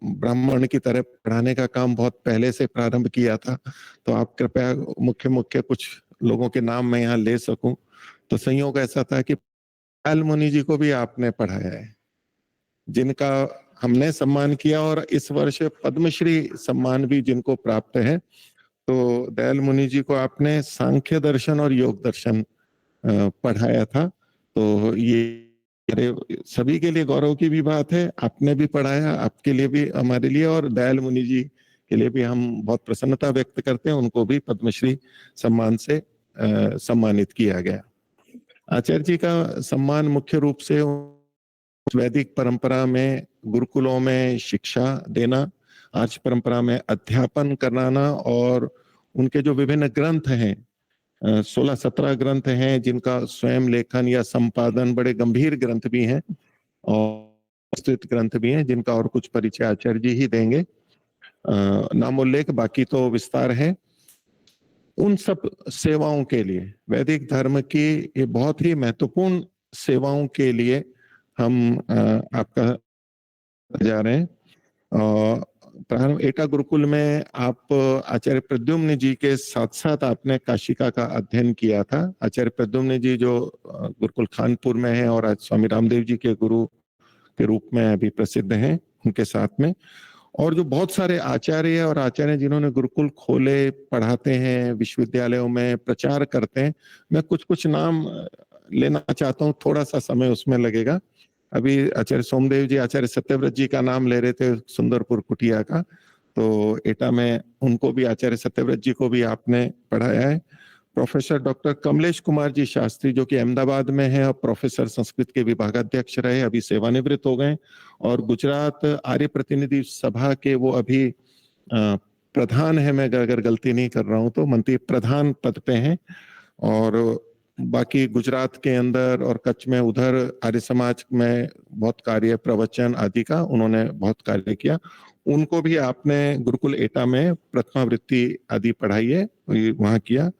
ब्राह्मण की तरह पढ़ाने का काम बहुत पहले से प्रारंभ किया था, तो आप कृपया मुख्य मुख्य कुछ लोगों के नाम मैं यहाँ ले सकूं। तो संयोग ऐसा था कि दयाल मुनि जी को भी आपने पढ़ाया है, जिनका हमने सम्मान किया, और इस वर्ष पद्मश्री सम्मान भी जिनको प्राप्त है। तो दयाल मुनि जी को आपने सांख्य दर्शन और योग दर्शन पढ़ाया था। तो ये सभी के लिए गौरव की भी बात है, आपने भी पढ़ाया, आपके लिए भी, हमारे लिए, और दयाल मुनि जी के लिए भी हम बहुत प्रसन्नता व्यक्त करते हैं। उनको भी पद्मश्री सम्मान से सम्मानित किया गया। आचार्य जी का सम्मान मुख्य रूप से वैदिक परंपरा में गुरुकुलों में शिक्षा देना, आर्ष परंपरा में अध्यापन कराना, और उनके जो विभिन्न ग्रंथ हैं, 16-17 ग्रंथ हैं जिनका स्वयं लेखन या संपादन, बड़े गंभीर ग्रंथ भी हैं और विस्तृत ग्रंथ भी हैं जिनका और कुछ परिचय आचार्य जी ही देंगे, नामोल्लेख, बाकी तो विस्तार है। उन सब सेवाओं के लिए, वैदिक धर्म की ये बहुत ही महत्वपूर्ण सेवाओं के लिए हम आपका जा रहे हैं। प्रारंभ एटा गुरुकुल में आप आचार्य प्रद्युम्न जी के साथ साथ आपने काशिका का अध्ययन किया था। आचार्य प्रद्युम्न जी जो गुरुकुल खानपुर में है और आज स्वामी रामदेव जी के गुरु के रूप में अभी प्रसिद्ध हैं, उनके साथ में, और जो बहुत सारे आचार्य और आचार्य जिन्होंने गुरुकुल खोले, पढ़ाते हैं, विश्वविद्यालयों में प्रचार करते हैं। मैं कुछ कुछ नाम लेना चाहता हूँ, थोड़ा सा समय उसमें लगेगा। अभी आचार्य सोमदेव जी, आचार्य सत्यव्रत जी का नाम ले रहे थे, सुंदरपुर कुटिया का, तो एटा में उनको भी, आचार्य सत्यव्रत जी को भी आपने पढ़ाया है। प्रोफेसर डॉक्टर कमलेश कुमार जी शास्त्री जो कि अहमदाबाद में है और प्रोफेसर संस्कृत के विभागाध्यक्ष रहे, अभी सेवानिवृत्त हो गए, और गुजरात आर्य प्रतिनिधि सभा के वो अभी प्रधान है, मैं अगर गलती नहीं कर रहा हूं तो मंत्री प्रधान पद पे हैं। और बाकी गुजरात के अंदर और कच्छ में उधर आर्य समाज में बहुत कार्य, प्रवचन आदि का उन्होंने बहुत कार्य किया। उनको भी आपने गुरुकुल एटा में प्रथमावृत्ति आदि पढ़ाई है, वहां किया।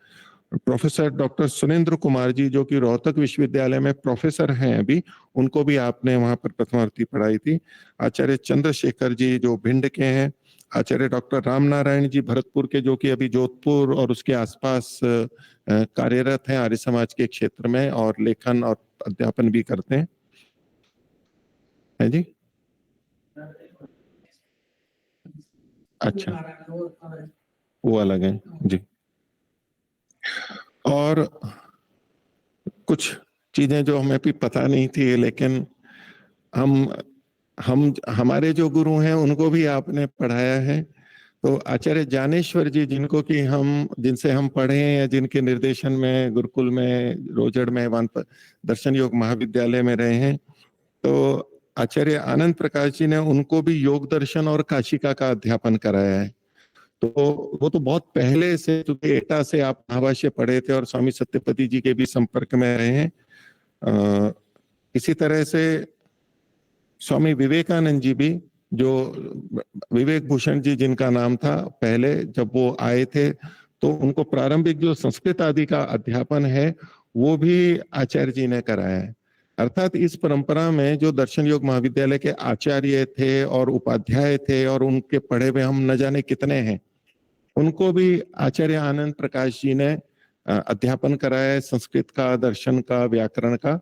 प्रोफेसर डॉक्टर सुरेंद्र कुमार जी जो कि रोहतक विश्वविद्यालय में प्रोफेसर हैं अभी, उनको भी आपने वहां पर प्रथमावृत्ति पढ़ाई थी। आचार्य चंद्रशेखर जी जो भिंड के हैं, आचार्य डॉक्टर राम नारायण जी भरतपुर के जो कि अभी जोधपुर और उसके आसपास कार्यरत हैं आर्य समाज के क्षेत्र में, और लेखन और अध्यापन भी करते हैं। है जी, अच्छा, वो अलग है जी। और कुछ चीजें जो हमें भी पता नहीं थी, लेकिन हम हमारे जो गुरु हैं उनको भी आपने पढ़ाया है। तो आचार्य ज्ञानेश्वर जी जिनको कि जिनसे हम पढ़े हैं या जिनके निर्देशन में गुरुकुल में, रोजड़ में, दर्शन योग महाविद्यालय में रहे हैं, तो आचार्य आनंद प्रकाश जी ने उनको भी योग दर्शन और काशिका का अध्यापन कराया है। तो वो तो बहुत पहले से, क्योंकि एटा से आप महाभाष्य पढ़े थे और स्वामी सत्यपति जी के भी संपर्क में रहे हैं। इसी तरह से स्वामी विवेकानंद जी भी, जो विवेक भूषण जी जिनका नाम था पहले जब वो आए थे, तो उनको प्रारंभिक जो संस्कृत आदि का अध्यापन है वो भी आचार्य जी ने कराया है। अर्थात इस परंपरा में जो दर्शन योग महाविद्यालय के आचार्य थे और उपाध्याय थे और उनके पढ़े हुए हम न जाने कितने हैं, उनको भी आचार्य आनंद प्रकाश जी ने अध्यापन कराया है, संस्कृत का, दर्शन का, व्याकरण का।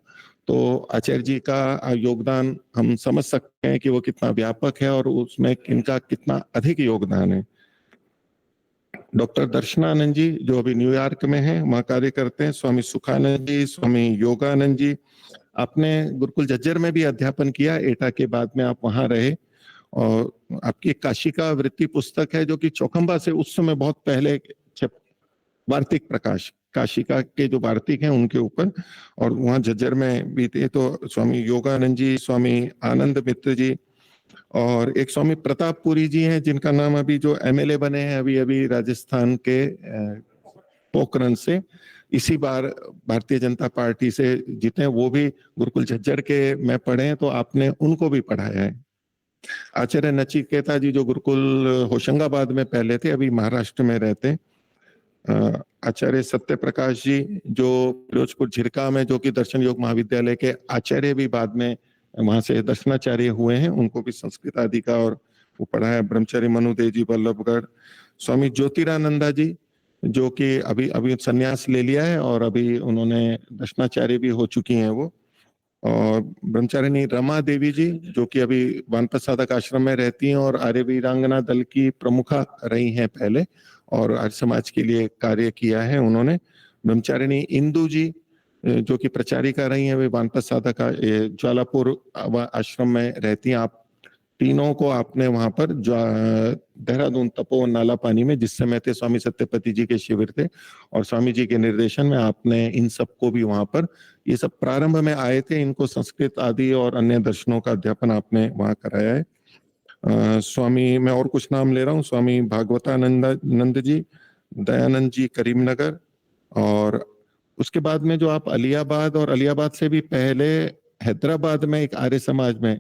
तो आचार्य जी का योगदान हम समझ सकते हैं कि वो कितना व्यापक है और उसमें इनका कितना अधिक योगदान है। डॉक्टर दर्शनानंद जी जो अभी न्यूयॉर्क में हैं, वहाँ कार्य करते हैं। स्वामी सुखानंद जी, स्वामी योगानंद जी, आपने गुरुकुल झज्जर में भी अध्यापन किया, एटा के बाद में आप वहाँ रहे, और आपकी काशिका वृत्ति पुस्तक है जो कि चौखंबा से उस समय बहुत पहले वार्तिक प्रकाश, काशिका के जो वार्तिक हैं उनके ऊपर, और वहाँ झज्जर में भी थे। तो स्वामी योगानंद जी, स्वामी आनंद मित्र जी, और एक स्वामी प्रतापपुरी जी हैं जिनका नाम अभी जो एमएलए बने हैं अभी अभी राजस्थान के पोखरण से, इसी बार भारतीय जनता पार्टी से जीते, वो भी गुरुकुल झज्जर के में पढ़े हैं, तो आपने उनको भी पढ़ाया है। आचार्य नचिकेता जी जो गुरुकुल होशंगाबाद में पहले थे, अभी महाराष्ट्र में रहते हैं। आचार्य सत्य प्रकाश जी जो फिरोजपुर झिरका में, जो कि दर्शन योग महाविद्यालय के आचार्य भी बाद में वहां से दर्शनाचार्य हुए हैं, उनको भी संस्कृत आदि का और वो पढ़ा है। ब्रह्मचारी मनुदेव जी वल्लभगढ़, स्वामी ज्योतिरानंदा जी जो कि अभी अभी संन्यास ले लिया है और अभी उन्होंने दर्शनाचार्य भी हो चुकी हैं वो, और ब्रह्मचारिणी रमा देवी जी जो कि अभी वानप्रस्थ साधक आश्रम में रहती हैं और आर्य वीरांगना दल की प्रमुखा रही हैं पहले और आर्य समाज के लिए कार्य किया है उन्होंने। ब्रह्मचारिणी इंदु जी जो कि प्रचारिका रही हैं, वे वानप्रस्थ साधक ज्वालापुर आश्रम में रहती हैं। आप तीनों को आपने वहां पर देहरादून तपोवन नाला पानी में, जिस समय थे स्वामी सत्यपति जी के शिविर थे और स्वामी जी के निर्देशन में आपने इन सबको भी वहां पर, ये सब प्रारंभ में आए थे, इनको संस्कृत आदि और अन्य दर्शनों का अध्यापन आपने वहां कराया है। स्वामी, मैं और कुछ नाम ले रहा हूँ, स्वामी भागवतानंद जी, दयानंद जी करीमनगर, और उसके बाद में जो आप अलियाबाद और अलियाबाद से भी पहले हैदराबाद में एक आर्य समाज में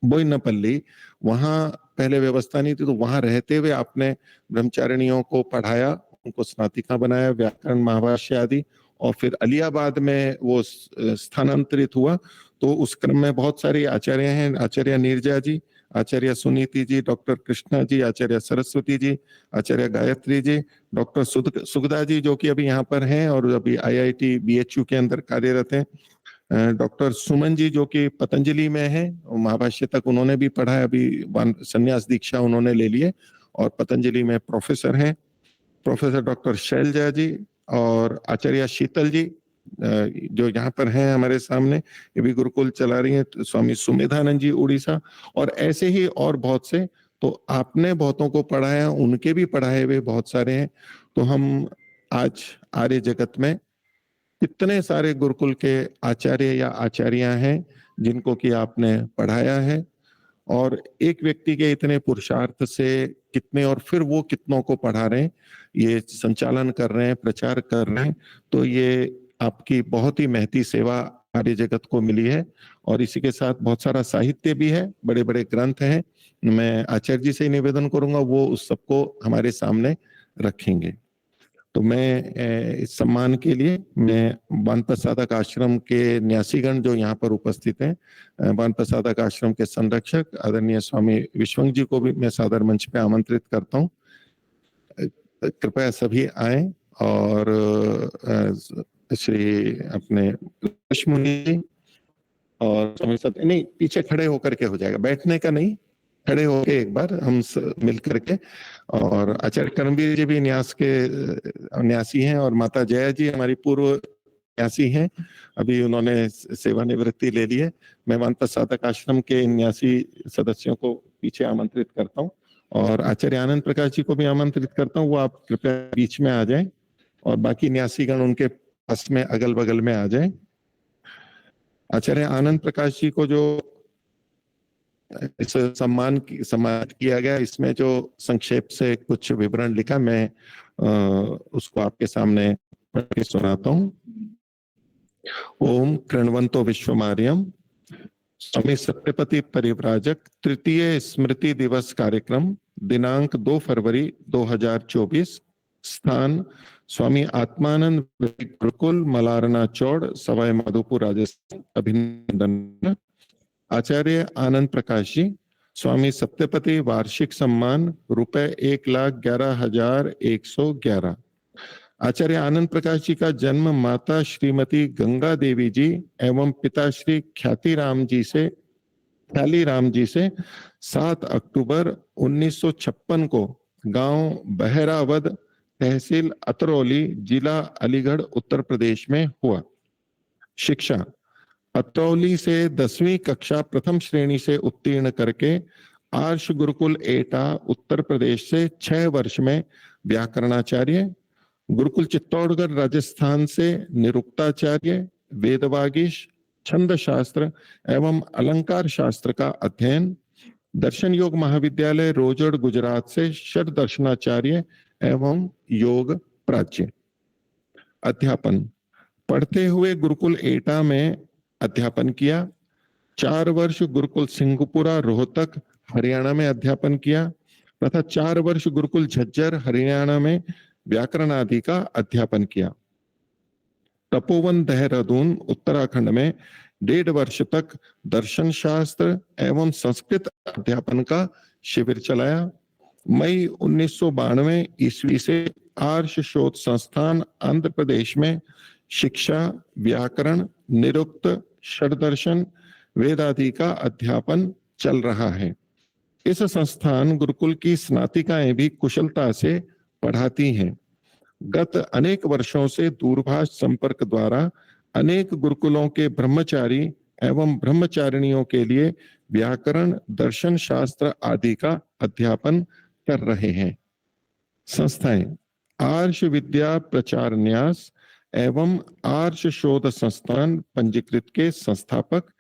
बोयनपल्ली, वहां पहले व्यवस्था नहीं थी, तो वहां रहते हुए आपने ब्रह्मचारिणियों को पढ़ाया, उनको स्नातिका बनाया, व्याकरण महाभाष्य आदि, और फिर अलियाबाद में वो स्थानांतरित हुआ। तो उस क्रम में बहुत सारे आचार्य हैं, आचार्य नीरजा जी, आचार्य सुनीति जी, डॉक्टर कृष्णा जी, आचार्य सरस्वती जी, आचार्य गायत्री जी, डॉक्टर सुगदा जी जो कि अभी यहाँ पर हैं और अभी IIT BHU के अंदर कार्यरत हैं, डॉक्टर सुमन जी जो कि पतंजलि में है, महाभाष्य तक उन्होंने भी पढ़ा है, अभी संन्यास दीक्षा उन्होंने ले लिए और पतंजलि में प्रोफेसर हैं, प्रोफेसर डॉक्टर शैलजा जी, और आचार्य शीतल जी जो यहाँ पर हैं हमारे सामने, ये भी गुरुकुल चला रही हैं, स्वामी सुमेधानंद जी उड़ीसा, और ऐसे ही और बहुत से। तो आपने बहुतों को पढ़ाया, उनके भी पढ़ाए हुए बहुत सारे हैं। तो हम आज आर्य जगत में कितने सारे गुरुकुल के आचार्य या आचार्या हैं जिनको कि आपने पढ़ाया है, और एक व्यक्ति के इतने पुरुषार्थ से कितने, और फिर वो कितनों को पढ़ा रहे हैं, ये संचालन कर रहे हैं, प्रचार कर रहे हैं। तो ये आपकी बहुत ही महती सेवा आर्य जगत को मिली है, और इसी के साथ बहुत सारा साहित्य भी है, बड़े बड़े ग्रंथ हैं। मैं आचार्य जी से निवेदन करूंगा वो उस सबको हमारे सामने रखेंगे। तो मैं इस सम्मान के लिए मैं वानप्रस्थ साधक आश्रम के न्यासीगण जो यहाँ पर उपस्थित हैं, वानप्रस्थ साधक आश्रम के संरक्षक आदरणीय स्वामी विश्वंग जी को भी मैं सादर मंच पे आमंत्रित करता हूँ। कृपया सभी आए, और श्री अपने मुनि जी और स्वामी सत्य, नहीं पीछे खड़े होकर के हो जाएगा, बैठने का नहीं, खड़े होके एक बार हम मिल करके, और आचार्य कर्मवीर जी भी न्यासी हैं, और माता जया जी हमारी पूर्व न्यासी हैं, अभी उन्होंने सेवानिवृत्ति ले ली है। मैं वानप्रस्थ साधक आश्रम के न्यासी सदस्यों को पीछे आमंत्रित करता हूँ, और आचार्य आनंद प्रकाश जी को भी आमंत्रित करता हूँ, वो आप कृपया बीच में आ जाएं, और बाकी न्यासीगण उनके पास में अगल बगल में आ जाएं। आचार्य आनंद प्रकाश जी को जो इस सम्मान किया गया, इसमें जो संक्षेप से कुछ विवरण लिखा, मैं उसको आपके सामने पढ़ के सुनाता हूँ। ओम कृण्वन्तो विश्वमार्यम। स्वामी सत्यपति परिव्राजक तृतीय स्मृति दिवस कार्यक्रम, दिनांक 2 फरवरी 2024, स्थान स्वामी आत्मानंद गुरुकुल, मलारना चौड़, सवाई माधोपुर, राजस्थान। अभिनंदन। आचार्य आनंद प्रकाश जी, स्वामी सत्यपति वार्षिक सम्मान रुपए 1,11,111। आचार्य आनंद प्रकाश जी का जन्म माता श्रीमती गंगा देवी जी एवं पिता श्री ख्यालीराम जी से 7 अक्टूबर 1956 को गांव बहरावद, तहसील अतरौली, जिला अलीगढ़, उत्तर प्रदेश में हुआ। शिक्षा अतरौली से 10वीं कक्षा प्रथम श्रेणी से उत्तीर्ण करके आर्ष गुरुकुल एटा, उत्तर प्रदेश से 6 वर्ष में व्याकरणाचार्य, गुरुकुल चित्तौड़गढ़ राजस्थान से निरुक्ताचार्य, वेदवागीश, छंद शास्त्र एवं अलंकार शास्त्र का अध्ययन, दर्शन योग महाविद्यालय रोजड़ गुजरात से षड दर्शनाचार्य एवं योग प्राच्य। अध्यापन पढ़ते हुए गुरुकुल एटा में अध्यापन किया। 4 वर्ष गुरुकुल सिंहपुरा रोहतक हरियाणा में अध्यापन किया तथा 4 वर्ष गुरुकुल झज्जर हरियाणा में व्याकरण आदि का अध्यापन किया। तपोवन देहरादून उत्तराखंड में 1.5 वर्ष तक दर्शन शास्त्र एवं संस्कृत अध्यापन का शिविर चलाया। मई 1992 ईस्वी से आर्ष शोध संस्थान आंध्र प्रदेश में शिक्षा, व्याकरण, निरुक्त, षड्दर्शन, वेद आदि का अध्यापन चल रहा है। इस संस्थान गुरुकुल की स्नातिकाएं भी कुशलता से पढ़ाती हैं। गत अनेक वर्षों से दूरभाष संपर्क द्वारा अनेक गुरुकुलों के ब्रह्मचारी एवं ब्रह्मचारिणियों के लिए व्याकरण, दर्शन शास्त्र आदि का अध्यापन कर रहे हैं। संस्थाएं आर्ष विद्या प्रचार न्यास एवं आर्ष शोध संस्थान पंजीकृत के संस्थापक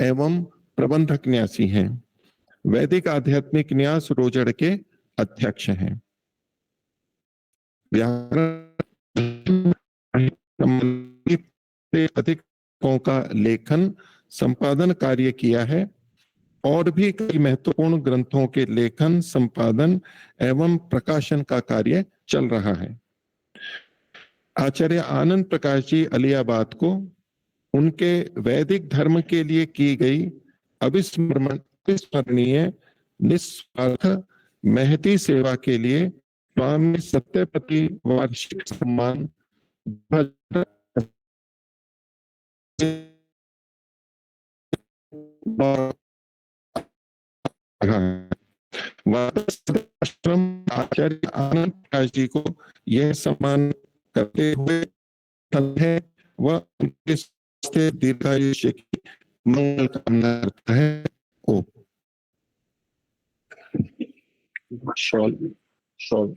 एवं प्रबंधक न्यासी हैं। वैदिक आध्यात्मिक न्यास रोजड़ के अध्यक्ष हैं। व्याकरण से अधिकों का लेखन संपादन कार्य किया है और भी कई महत्वपूर्ण ग्रंथों के लेखन, संपादन एवं प्रकाशन का कार्य चल रहा है। आचार्य आनंद प्रकाश जी अलियाबाद को उनके वैदिक धर्म के लिए की गई अविस्मरणीय निस्वार्थ महती सेवा के लिए स्वामी सत्यपति वार्षिक सम्मान आश्रम आचार्य आनंद प्रकाश जी को यह सम्मान करते हुए है वह उनके स्वास्थ्य दीर्घायुष्य की मंगल कामना करता है। ओ शॉल शॉल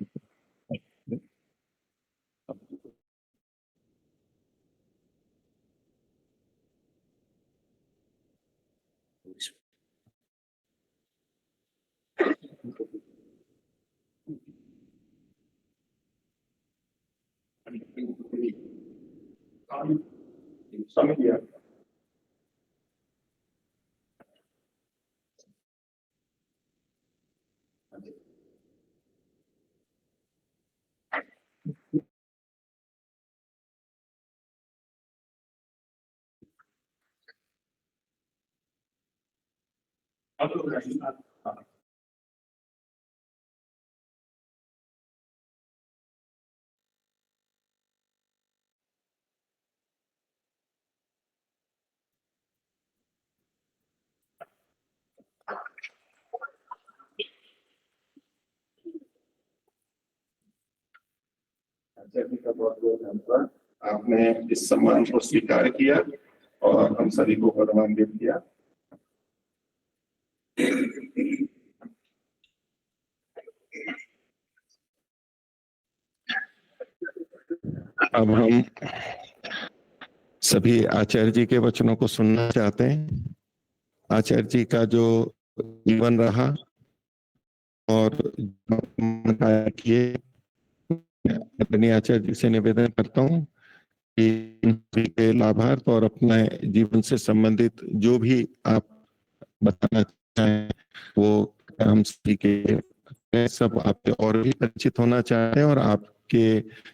समझ लिया। का बहुत बहुत धन्यवाद। आपने इस सम्मान को स्वीकार किया और हम सभी को गौरवान्वित किया। अब हम सभी आचार्य जी के वचनों को सुनना चाहते हैं। आचार्य जी का जो जीवन रहा और किए, आदरणीय आचार्य जी से निवेदन करता हूँ कि के लाभार्थ और अपने जीवन से संबंधित जो भी आप बताना चाहें वो हम सभी के सब आपसे और भी परिचित होना चाहते हैं और आपके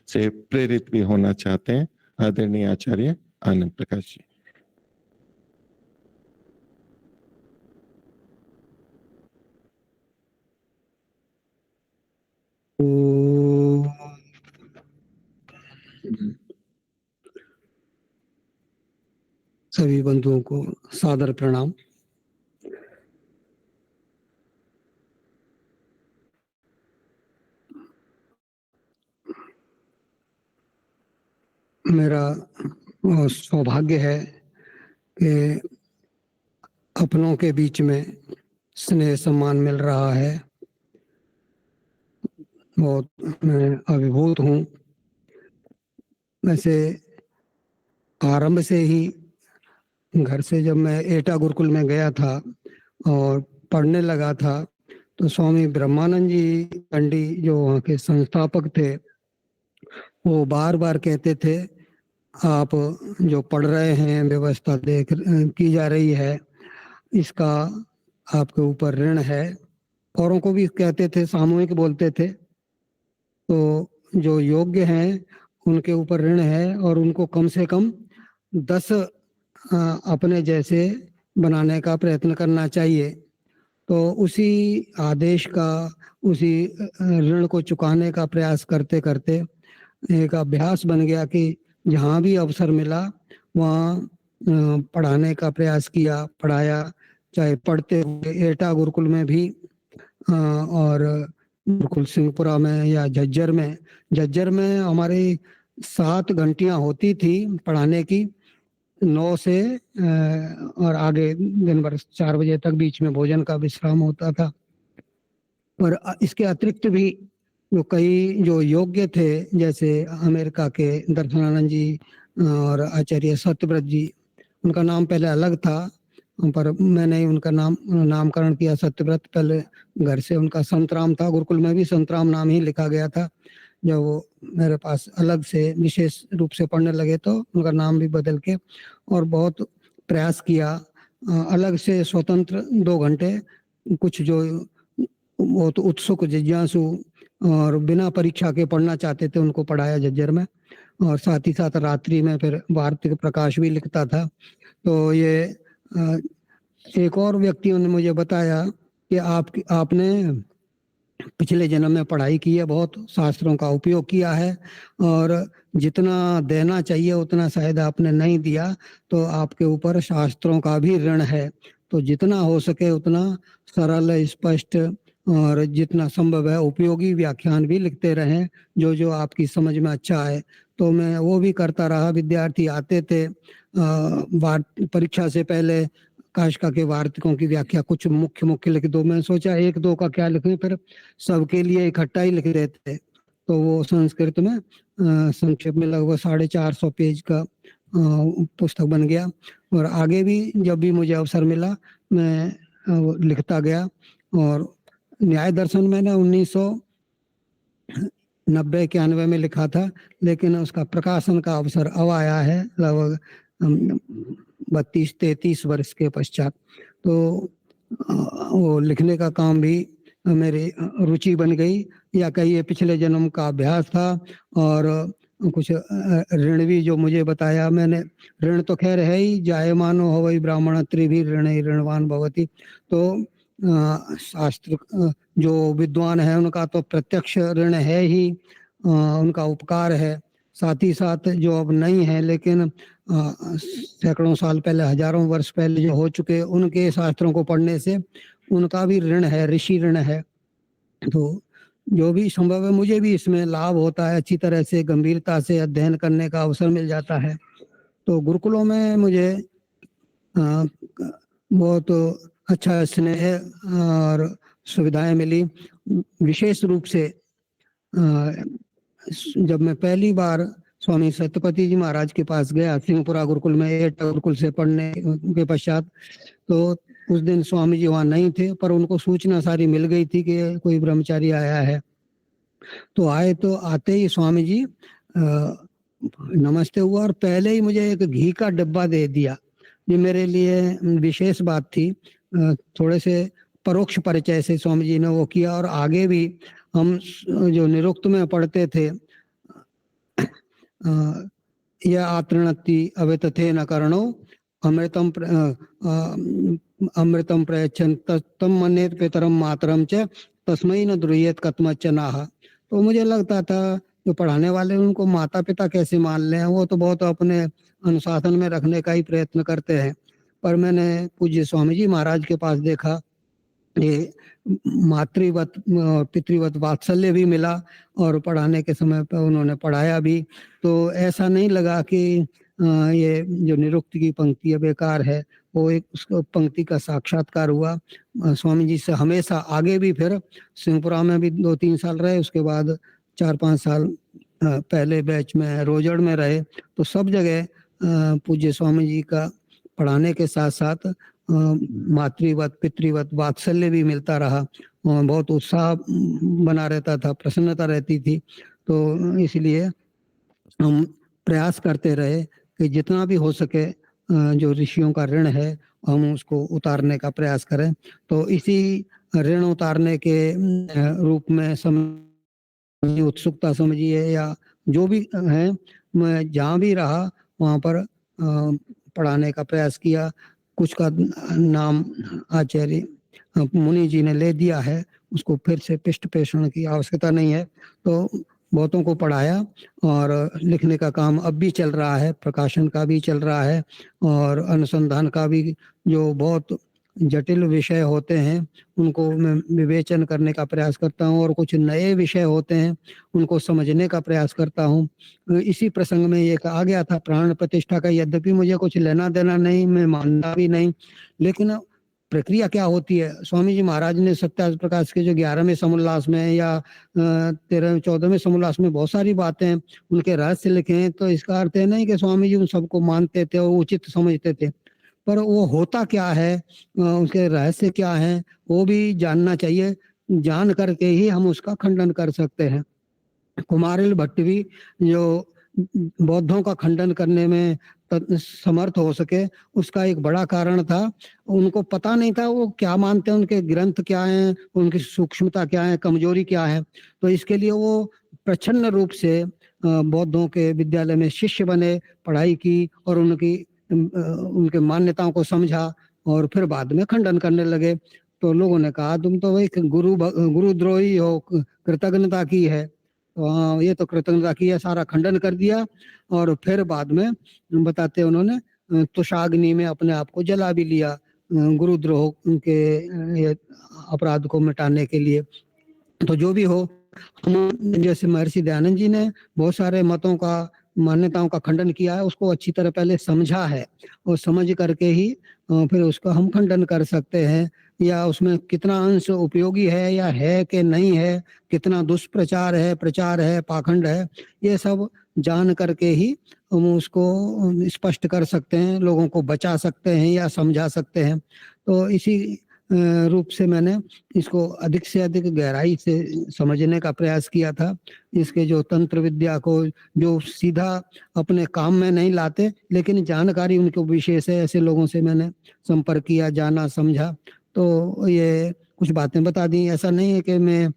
से प्रेरित भी होना चाहते हैं। आदरणीय आचार्य आनंद प्रकाश जी। सभी बंधुओं को सादर प्रणाम। मेरा सौभाग्य है कि अपनों के बीच में स्नेह सम्मान मिल रहा है। बहुत मैं अभिभूत हूँ। वैसे आरंभ से ही घर से जब मैं एटा गुरुकुल में गया था और पढ़ने लगा था तो स्वामी ब्रह्मानंद जी पंडी जो वहाँ के संस्थापक थे वो बार बार कहते थे आप जो पढ़ रहे हैं व्यवस्था की जा रही है इसका आपके ऊपर ऋण है। औरों को भी कहते थे, सामूहिक बोलते थे। तो जो योग्य हैं उनके ऊपर ऋण है और उनको कम से कम 10 अपने जैसे बनाने का प्रयत्न करना चाहिए। तो उसी आदेश का, उसी ऋण को चुकाने का प्रयास करते करते एक अभ्यास बन गया कि जहाँ भी अवसर मिला वहाँ पढ़ाने का प्रयास किया, पढ़ाया। चाहे पढ़ते हुए एटा गुरुकुल में भी और गुरुकुल सिंहपुरा में या झज्जर में हमारी 7 घंटियां होती थी पढ़ाने की, 9 से और आगे दिन भर 4 बजे तक बीच में भोजन का विश्राम होता था। पर इसके अतिरिक्त भी जो कई जो योग्य थे, जैसे अमेरिका के दर्शनानंद जी और आचार्य सत्यव्रत जी, उनका नाम पहले अलग था पर मैंने उनका नामकरण किया सत्यव्रत। पहले घर से उनका संतराम था, गुरुकुल में भी संतराम नाम ही लिखा गया था। जब वो मेरे पास अलग से विशेष रूप से पढ़ने लगे तो उनका नाम भी बदल के, और बहुत प्रयास किया अलग से स्वतंत्र 2 घंटे कुछ जो बहुत उत्सुक जिज्ञासु और बिना परीक्षा के पढ़ना चाहते थे उनको पढ़ाया झज्जर में। और साथ ही साथ रात्रि में फिर वार्तिक प्रकाश भी लिखता था। तो ये एक और व्यक्तियों ने मुझे बताया कि आपने पिछले जन्म में पढ़ाई की है, बहुत शास्त्रों का उपयोग किया है और जितना देना चाहिए उतना शायद आपने नहीं दिया, तो आपके ऊपर शास्त्रों का भी ऋण है। तो जितना हो सके उतना सरल, स्पष्ट और जितना संभव है उपयोगी व्याख्यान भी लिखते रहें, जो आपकी समझ में अच्छा है। तो मैं वो भी करता रहा। विद्यार्थी आते थे परीक्षा से पहले, काशिका के वार्तिकों की व्याख्या कुछ मुख्य लिख दो। मैं सोचा 1-2 का क्या लिखें, फिर सबके लिए इकट्ठा ही लिख देते। तो वो संस्कृत में संक्षेप में लगभग 450 पेज का पुस्तक बन गया। और आगे भी जब भी मुझे अवसर मिला मैं लिखता गया। और न्याय दर्शन मैंने 1990-91 में लिखा था, लेकिन उसका प्रकाशन का अवसर अब आया है लगभग 32-33 वर्ष के पश्चात। तो वो लिखने का काम भी मेरी रुचि बन गई, या कहिए पिछले जन्म का अभ्यास था। और कुछ ऋण भी जो मुझे बताया मैंने, ऋण तो खैर है ही, जायमानो हो वही ब्राह्मण त्रिभी ऋण ऋणवान भवति। तो शास्त्र जो विद्वान है उनका तो प्रत्यक्ष ऋण है ही, उनका उपकार है। साथ ही साथ जो अब नहीं है लेकिन सैकड़ों साल पहले, हजारों वर्ष पहले जो हो चुके, उनके शास्त्रों को पढ़ने से उनका भी ऋण है, ऋषि ऋण है। तो जो भी संभव है मुझे भी इसमें लाभ होता है, अच्छी तरह से गंभीरता से अध्ययन करने का अवसर मिल जाता है। तो गुरुकुलों में मुझे बहुत अच्छा स्नेह और सुविधाएं मिली। विशेष रूप से जब मैं पहली बार स्वामी सत्यपति जी महाराज के पास गया सिंहपुरा गुरुकुल में, एटा गुरुकुल से पढ़ने के पश्चात, तो उस दिन स्वामी जी वहाँ नहीं थे, पर उनको सूचना सारी मिल गई थी कि कोई ब्रह्मचारी आया है। तो आए, तो आते ही स्वामी जी नमस्ते हुआ और पहले ही मुझे एक घी का डब्बा दे दिया। ये मेरे लिए विशेष बात थी। थोड़े से परोक्ष परिचय से स्वामी जी ने वो किया। और आगे भी हम जो निरुक्त में पढ़ते थे, यह आत्रणति अवेतथे न कर्णो अमृतम प्रयच्छन तम मन्येत पितरम मातरम च तस्मै न द्रुह्येत कथमच्च नाह। तो मुझे लगता था जो पढ़ाने वाले उनको माता पिता कैसे मान लें, वो तो बहुत अपने अनुशासन में रखने का ही प्रयत्न करते हैं। पर मैंने पूज्य स्वामी जी महाराज के पास देखा, ये मातृवत पितृवत वात्सल्य भी मिला और पढ़ाने के समय पर उन्होंने पढ़ाया भी। तो ऐसा नहीं लगा कि ये जो निरुक्त की पंक्ति है बेकार है, वो एक उसको पंक्ति का साक्षात्कार हुआ। स्वामी जी से हमेशा आगे भी, फिर सिंहपुरा में भी 2-3 साल रहे, उसके बाद 4-5 साल पहले बैच में रोजड़ में रहे। तो सब जगह पूज्य स्वामी जी का पढ़ाने के साथ साथ मातृवत पितृवत वात्सल्य भी मिलता रहा। बहुत उत्साह बना रहता था, प्रसन्नता रहती थी। तो इसलिए हम प्रयास करते रहे कि जितना भी हो सके जो ऋषियों का ऋण है हम उसको उतारने का प्रयास करें। तो इसी ऋण उतारने के रूप में समय उत्सुकता समझिए या जो भी है, मैं जहाँ भी रहा वहाँ पर पढ़ाने का प्रयास किया। कुछ का नाम आचार्य मुनि जी ने ले दिया है, उसको फिर से पृष्ठ पेषण की आवश्यकता नहीं है। तो बहुतों को पढ़ाया और लिखने का काम अब भी चल रहा है, प्रकाशन का भी चल रहा है और अनुसंधान का भी। जो बहुत जटिल विषय होते हैं उनको मैं विवेचन करने का प्रयास करता हूँ और कुछ नए विषय होते हैं उनको समझने का प्रयास करता हूँ। इसी प्रसंग में ये कहा गया था प्राण प्रतिष्ठा का, यद्यपि मुझे कुछ लेना देना नहीं, मैं मानता भी नहीं, लेकिन प्रक्रिया क्या होती है। स्वामी जी महाराज ने सत्याग्रह प्रकाश के जो 11वें समोल्लास में या 13वें 14वें समोल्लास में बहुत सारी बातें उनके रहस्य लिखे हैं। तो इसका अर्थ है नहीं कि स्वामी जी उन सबको मानते थे और उचित समझते थे, पर वो होता क्या है, उसके रहस्य क्या है, वो भी जानना चाहिए। जान करके ही हम उसका खंडन कर सकते हैं। कुमारिल भट्ट भी जो बौद्धों का खंडन करने में समर्थ हो सके, उसका एक बड़ा कारण था उनको पता नहीं था वो क्या मानते हैं, उनके ग्रंथ क्या हैं, उनकी सूक्ष्मता क्या है, कमजोरी क्या है। तो इसके लिए वो प्रच्छन्न रूप से बौद्धों के विद्यालय में शिष्य बने, पढ़ाई की और उनके मान्यताओं को समझा और फिर बाद में खंडन करने लगे। तो लोगों ने कहा तुम तो एक गुरुद्रोही हो, कृतज्ञता की है। तो हाँ, ये तो कृतज्ञता की है, सारा खंडन कर दिया और फिर बाद में बताते उन्होंने तुषाग्नि में अपने आप को जला भी लिया गुरुद्रोह के अपराध को मिटाने के लिए। तो जो भी हो, हम जैसे महर्षि दयानंद जी ने बहुत सारे मतों का, मान्यताओं का खंडन किया है, उसको अच्छी तरह पहले समझा है और समझ करके ही फिर उसका हम खंडन कर सकते हैं। या उसमें कितना अंश उपयोगी है या है कि नहीं है, कितना दुष्प्रचार है, प्रचार है, पाखंड है, ये सब जान करके ही हम उसको स्पष्ट कर सकते हैं, लोगों को बचा सकते हैं या समझा सकते हैं। तो इसी रूप से मैंने इसको अधिक से अधिक गहराई से समझने का प्रयास किया था। इसके जो तंत्र विद्या को जो सीधा अपने काम में नहीं लाते, लेकिन जानकारी उनको विशेष है, ऐसे लोगों से मैंने संपर्क किया, जाना, समझा। तो ये कुछ बातें बता दी। ऐसा नहीं है कि मैं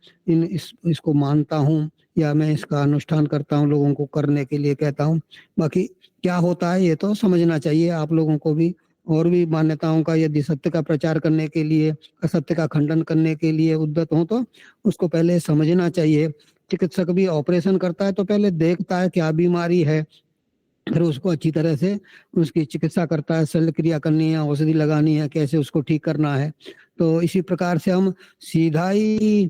इसको मानता हूँ या मैं इसका अनुष्ठान करता हूँ, लोगों को करने के लिए कहता हूँ। बाकी क्या होता है ये तो समझना चाहिए आप लोगों को भी। और भी मान्यताओं का यदि सत्य का प्रचार करने के लिए, असत्य का खंडन करने के लिए उद्यत हो तो उसको पहले समझना चाहिए। चिकित्सक भी ऑपरेशन करता है तो पहले देखता है क्या बीमारी है, फिर उसको अच्छी तरह से उसकी चिकित्सा करता है, शल्य क्रिया करनी है, औषधि लगानी है, कैसे उसको ठीक करना है। तो इसी प्रकार से हम सीधा ही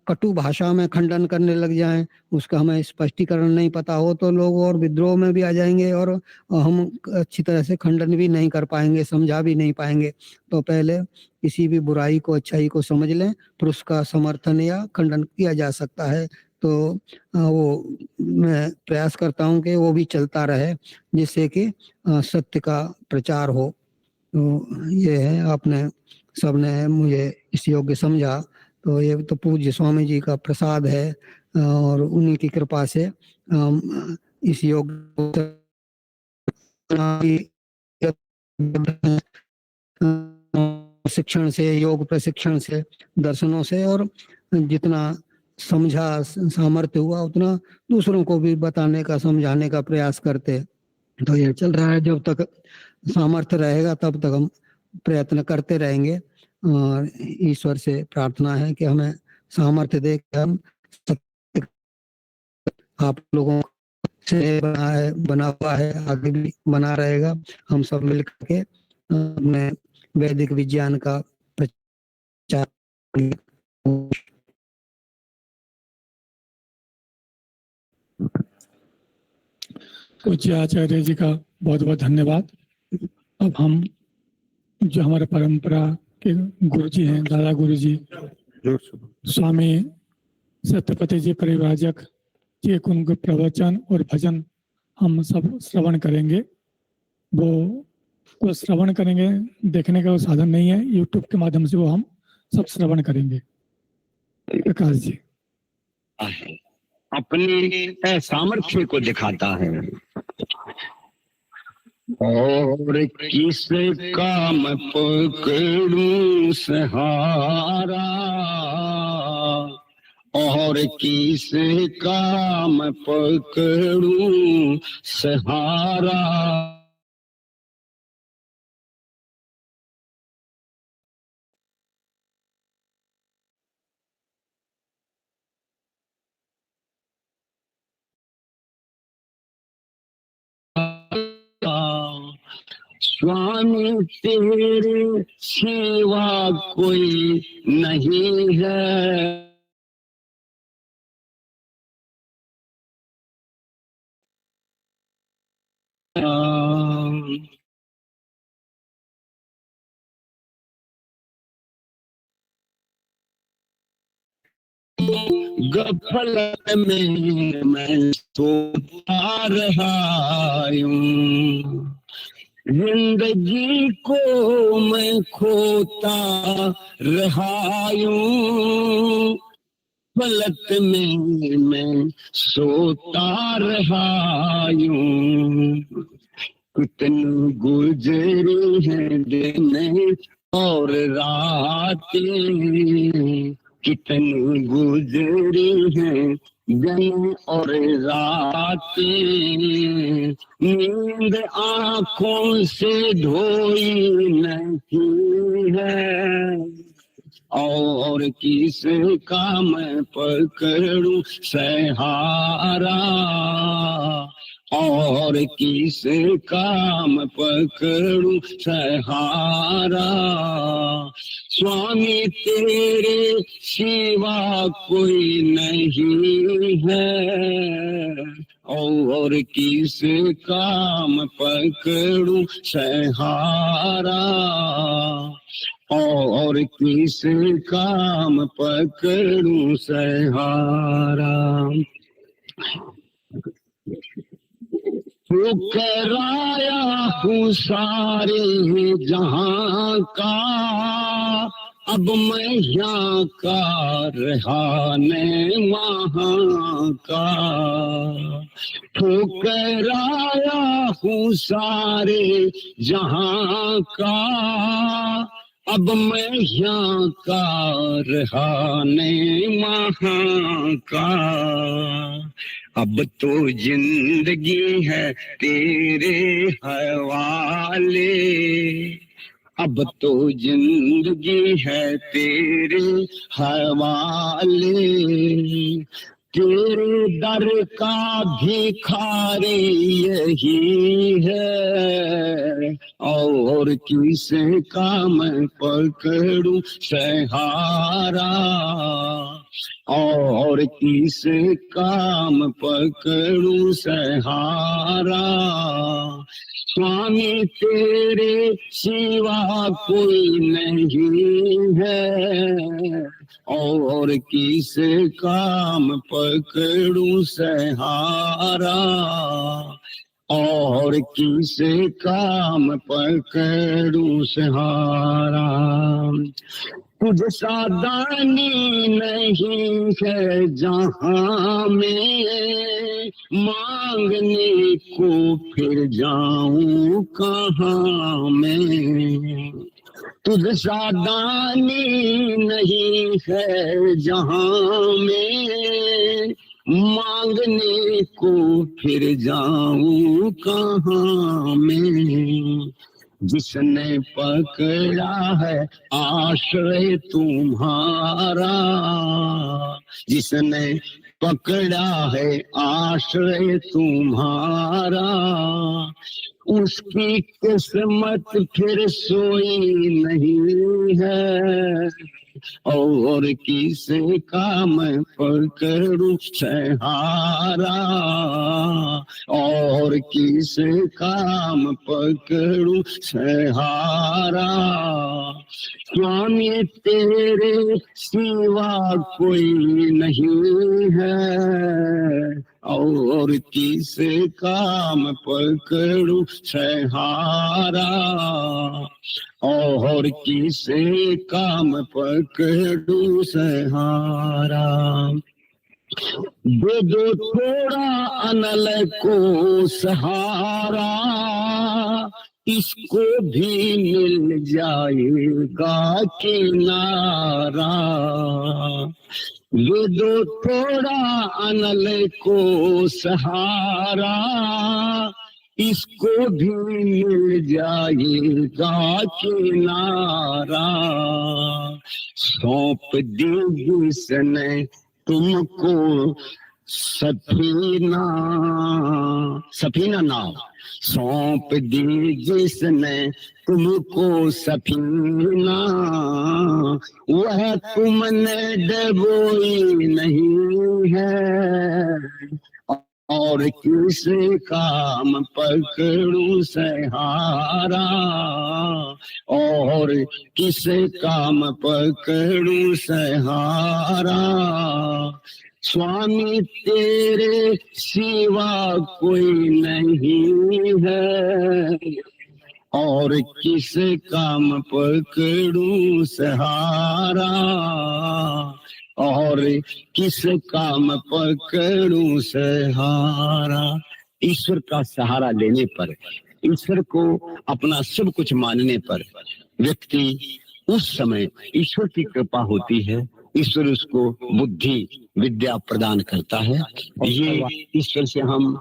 कटु भाषा में खंडन करने लग जाएं, उसका हमें स्पष्टीकरण नहीं पता हो तो लोग और विद्रोह में भी आ जाएंगे और हम अच्छी तरह से खंडन भी नहीं कर पाएंगे, समझा भी नहीं पाएंगे। तो पहले किसी भी बुराई को, अच्छाई को समझ लें, फिर उसका समर्थन या खंडन किया जा सकता है। तो वो मैं प्रयास करता हूँ कि वो भी चलता रहे, जिससे कि सत्य का प्रचार हो। तो ये है, आपने सबने मुझे इस योग्य समझा, तो ये तो पूज्य स्वामी जी का प्रसाद है और उन्हीं की कृपा से इस योग शिक्षण से, योग प्रशिक्षण से, दर्शनों से और जितना समझा, सामर्थ्य हुआ उतना दूसरों को भी बताने का, समझाने का प्रयास करते। तो ये चल रहा है, जब तक सामर्थ्य रहेगा तब तक हम प्रयत्न करते रहेंगे। और ईश्वर से प्रार्थना है कि हमें सामर्थ्य दे कि हम आप लोगों से बना हुआ है, आगे भी बना रहेगा। हम सब मिलकर के अपने वैदिक विज्ञान का प्रचार। पूज्य आचार्य जी का बहुत बहुत धन्यवाद। अब हम जो हमारे परंपरा के गुरु जी हैं, दादा गुरु जी स्वामी सत्यपति जी परिव्राजक जी, उनके प्रवचन और भजन हम सब श्रवण करेंगे। वो को श्रवण करेंगे, देखने का वो साधन नहीं है, यूट्यूब के माध्यम से वो हम सब श्रवण करेंगे। प्रकाश जी अपने सामर्थ्य को दिखाता है। और किस काम पकड़ूं सहारा, और किस काम पकड़ूं सहारा। स्वामी तेरे सिवा कोई नहीं है। गफलत में मैं सोता रहा यूं, जिंदगी को मैं खोता रहा यूं, गफलत में मैं सोता रहा यूं। कितनी गुजरी हैं दिन और रातें, कितनी गुजरी हैं दिन और रातें, नींद आंखों से धोई नहीं है। और किस काम पकड़ूं सहारा, और किस काम पकड़ूं सहारा। स्वामी तेरे सिवा कोई नहीं है, और किस काम पकड़ूं सहारा। और किस काम पकड़ूं सहारा। ठुकराया हूँ सारे जहां का, अब मैं यहाँ का रहा न वहाँ का। ठुकराया हूँ सारे जहां का, अब मैं यहाँ का रहा न वहाँ का। अब तो जिंदगी है तेरे हवाले, अब तो जिंदगी है तेरे हवाले। तेरे दर का भिखारी यही है, और किस काम पकड़ूं सहारा। और किस काम पकड़ूं सहारा। स्वामी तेरे सिवा कोई नहीं है, और किस काम पकड़ूं सहारा। और किस काम पकड़ूं सहारा। तुझ सा दानी नहीं है जहां में, मांगने को फिर जाऊं कहाँ मैं। तुझ सा दानी नहीं है जहां में, मांगने को फिर जाऊं कहाँ मैं। जिसने पकड़ा है आश्रय तुम्हारा, जिसने पकड़ा है आश्रय तुम्हारा, उसकी किस्मत फिर सोई नहीं है। और किस काम पकड़ूं सहारा। और किस काम पकड़ूं सहारा। स्वामी तेरे सिवा कोई नहीं है, और किस काम पकड़ूं सहारा। और किस काम पकड़ूं सहारा। दे दो थोड़ा अनल को सहारा, इसको भी मिल जाएगा किनारा। ये दो थोड़ा अनल को सहारा, इसको भी मिल जाएगा किनारा। सौंप दी जिसने तुमको सफीना, सफीना नाव, सौंप दी जिसने तुमको सफीना, वह तुमने डबोई नहीं है। और किस काम पकड़ू सहारा, और किस काम पकड़ू सहारा। स्वामी तेरे सिवा कोई नहीं है, और किस काम पकड़ू सहारा, और किस काम पकड़ू सहारा। ईश्वर का सहारा लेने पर, ईश्वर को अपना सब कुछ मानने पर व्यक्ति उस समय ईश्वर की कृपा होती है, ईश्वर उसको बुद्धि विद्या प्रदान करता है। ये ईश्वर से हम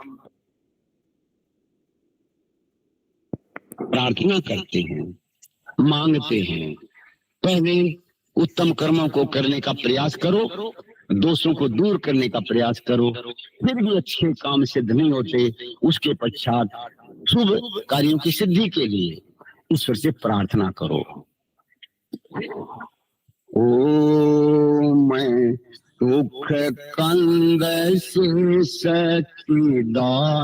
प्रार्थना करते हैं, मांगते हैं। पहले उत्तम कर्मों को करने का प्रयास करो, दोषों को दूर करने का प्रयास करो। फिर भी अच्छे काम सिद्ध नहीं होते, उसके पश्चात शुभ कार्यों की सिद्धि के लिए ईश्वर से प्रार्थना करो। ओ मैं सुख कंद से सच्चिदानंद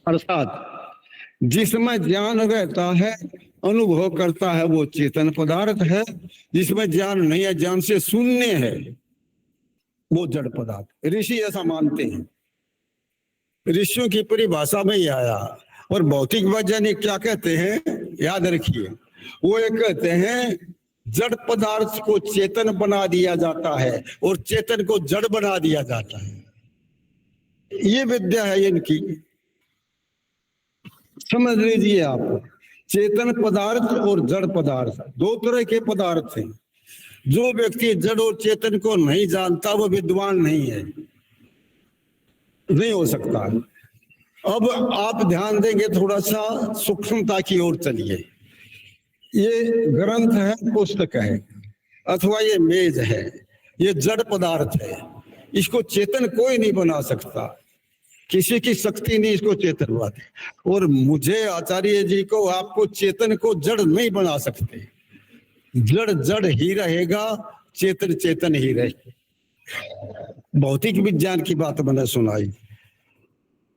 अर्थात जिसमें ज्ञान रहता है, अनुभव करता है, वो चेतन पदार्थ है। जिसमें ज्ञान नहीं है, ज्ञान से शून्य है, वो जड़ पदार्थ। ऋषि ऐसा मानते हैं, ऋषियों की परिभाषा में ही आया। और भौतिक वैज्ञानिक क्या कहते हैं, याद रखिए, वो ये कहते हैं जड़ पदार्थ को चेतन बना दिया जाता है और चेतन को जड़ बना दिया जाता है। ये विद्या है इनकी, समझ लीजिए आप। चेतन पदार्थ और जड़ पदार्थ दो तरह के पदार्थ हैं। जो व्यक्ति जड़ और चेतन को नहीं जानता वो विद्वान नहीं है, नहीं हो सकता। अब आप ध्यान देंगे, थोड़ा सा सूक्ष्मता की ओर चलिए। ये ग्रंथ है, पुस्तक है, अथवा ये मेज है, ये जड़ पदार्थ है। इसको चेतन कोई नहीं बना सकता, किसी की शक्ति नहीं इसको चेतन बनाती। और मुझे आचार्य जी को, आपको चेतन को जड़ नहीं बना सकते। जड़ जड़ ही रहेगा, चेतन चेतन ही रहेगा। भौतिक विज्ञान की बात मैंने सुनाई।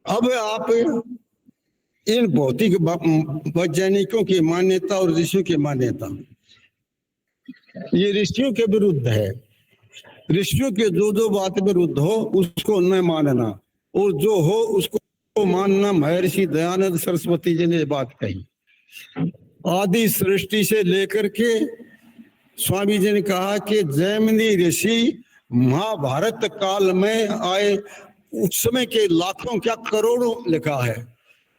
अब आप इन भौतिक वैज्ञानिकों की मान्यता और ऋषियों की मान्यता, ये ऋषियों के विरुद्ध है। ऋषियों के जो बात विरुद्ध हो उसको न मानना, और जो हो उसको मानना। महर्षि दयानंद सरस्वती जी ने बात कही। आदि सृष्टि से लेकर के स्वामी जी ने कहा कि जैमिनी ऋषि महाभारत काल में आए, उस समय के लाखों क्या करोड़ों लिखा है,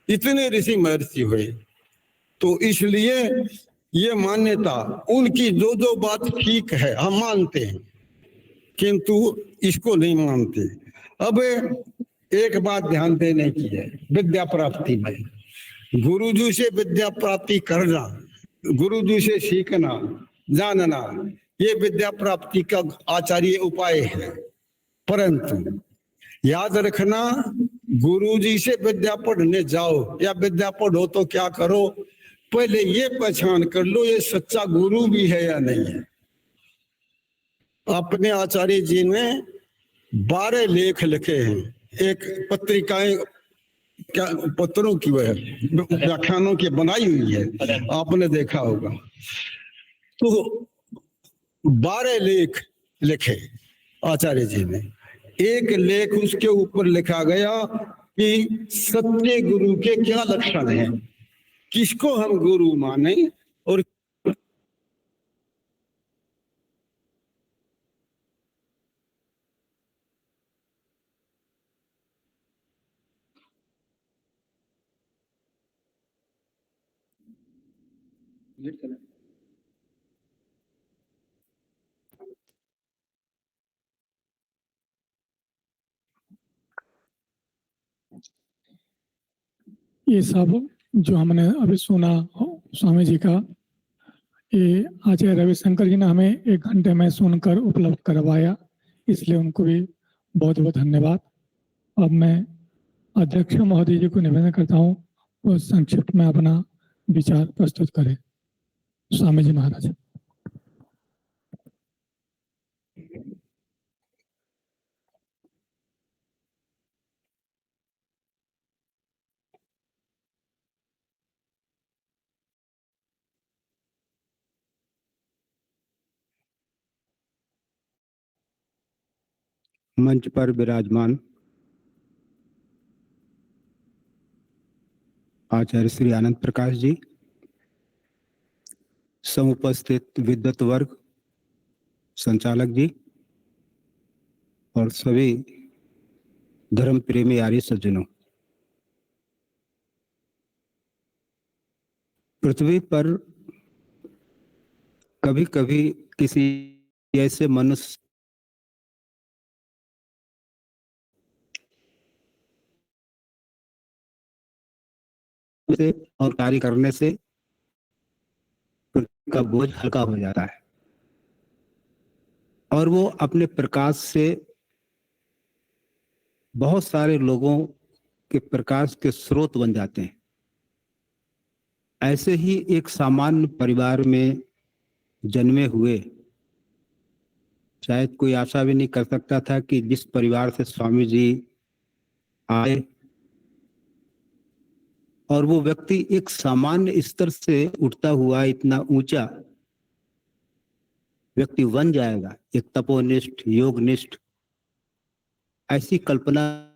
इतने ऋषि महर्षि हुए। तो इसलिए ये मान्यता उनकी जो बात ठीक है हम मानते हैं, किंतु इसको नहीं मानते। अब एक बात ध्यान देने की है, विद्या प्राप्ति में गुरुजी से विद्या प्राप्ति करना, गुरुजी से सीखना जानना, ये विद्या प्राप्ति का आचार्य उपाय है। परंतु याद रखना, गुरुजी से विद्या पढ़ने जाओ या विद्या पढ़ो तो क्या करो, पहले ये पहचान कर लो ये सच्चा गुरु भी है या नहीं है। अपने आचार्य जी ने 12 लेख लिखे हैं, एक पत्रिकाएं क्या पत्रों की वह व्याख्यानों की बनाई हुई है, आपने देखा होगा। तो 12 लेख लिखे आचार्य जी ने। एक लेख उसके ऊपर लिखा गया कि सत्य गुरु के क्या लक्षण हैं, किसको हम गुरु माने और ये सब जो हमने अभी सुना स्वामी जी का, ये आचार्य रविशंकर जी ने हमें 1 घंटे में सुनकर उपलब्ध करवाया, इसलिए उनको भी बहुत बहुत धन्यवाद। अब मैं अध्यक्ष महोदय जी को निवेदन करता हूँ वो संक्षिप्त में अपना विचार प्रस्तुत करें। स्वामी जी महाराज। मंच पर विराजमान आचार्य श्री आनंद प्रकाश जी, समुपस्थित विद्वत वर्ग, संचालक जी और सभी धर्म प्रेमी आर्य सज्जनों, पृथ्वी पर कभी कभी किसी ऐसे मनुष्य से और कार्य करने से पृथ्वी का बोझ हल्का हो जाता है और वो अपने प्रकाश से बहुत सारे लोगों के प्रकाश के स्रोत बन जाते हैं। ऐसे ही एक सामान्य परिवार में जन्मे हुए शायद कोई आशा भी नहीं कर सकता था कि जिस परिवार से स्वामी जी आए और वो व्यक्ति एक सामान्य स्तर से उठता हुआ इतना ऊंचा व्यक्ति बन जाएगा, एक तपोनिष्ठ योगनिष्ठ, ऐसी कल्पना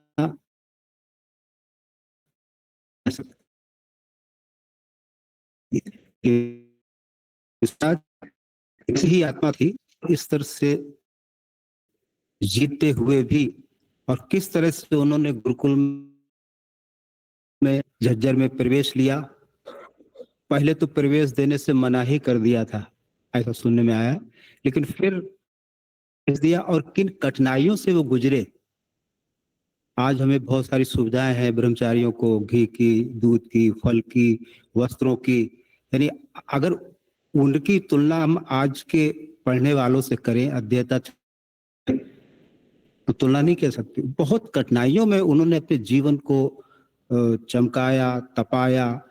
ऐसी ही आत्मा थी, इस तरह से जीतते हुए भी, और किस तरह से उन्होंने गुरुकुल में झज्जर में प्रवेश लिया। पहले तो प्रवेश देने से मना ही कर दिया था, ऐसा सुनने में आया, लेकिन फिर दिया और किन कठिनाइयों से वो गुजरे। आज हमें बहुत सारी सुविधाएं हैं ब्रह्मचारियों को, घी की, दूध की, फल की, वस्त्रों की, यानी अगर उनकी तुलना हम आज के पढ़ने वालों से करें, अध्येता तो तुलना नहीं कर सकते। बहुत कठिनाइयों में उन्होंने अपने जीवन को चमकाया, तपाया,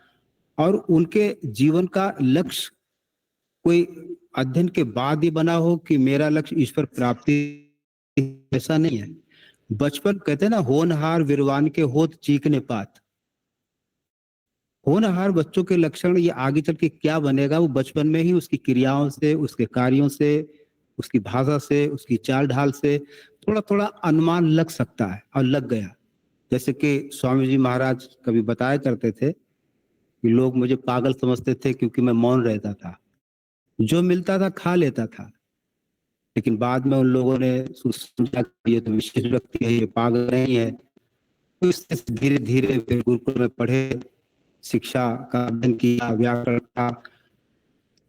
और उनके जीवन का लक्ष्य कोई अध्ययन के बाद ही बना हो कि मेरा लक्ष्य ईश्वर प्राप्ति, ऐसा नहीं है। बचपन कहते हैं ना, होनहार विरवान के होत चीकने पात। होनहार बच्चों के लक्षण, ये आगे चल के क्या बनेगा वो बचपन में ही उसकी क्रियाओं से, उसके कार्यों से, उसकी भाषा से, उसकी चाल ढाल से थोड़ा थोड़ा अनुमान लग सकता है, और लग गया। जैसे कि स्वामी जी महाराज कभी बताया करते थे कि लोग मुझे पागल समझते थे क्योंकि मैं मौन रहता था, जो मिलता था खा लेता था, लेकिन बाद में उन लोगों ने समझा कि ये तो विशेष व्यक्ति है, ये पागल नहीं है। तो इससे धीरे धीरे फिर गुरुकुल में पढ़े, शिक्षा का अध्ययन किया, व्याकरण था,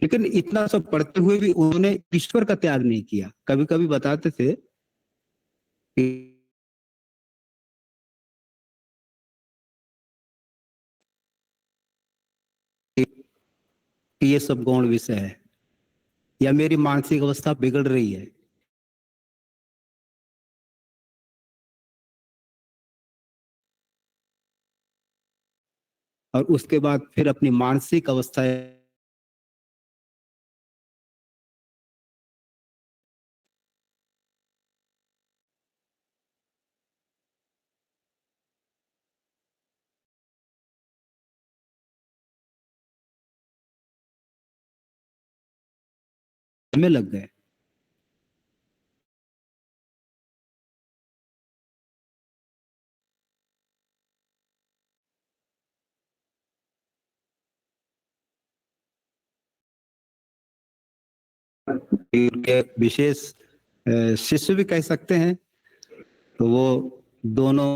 लेकिन इतना सब पढ़ते हुए भी उन्होंने ईश्वर का त्याग नहीं किया। कभी कभी बताते थे कि ये सब गौण विषय है या मेरी मानसिक अवस्था बिगड़ रही है। और उसके बाद फिर अपनी मानसिक अवस्था में लग गए। उनके विशेष शिष्य भी कह सकते हैं, तो वो दोनों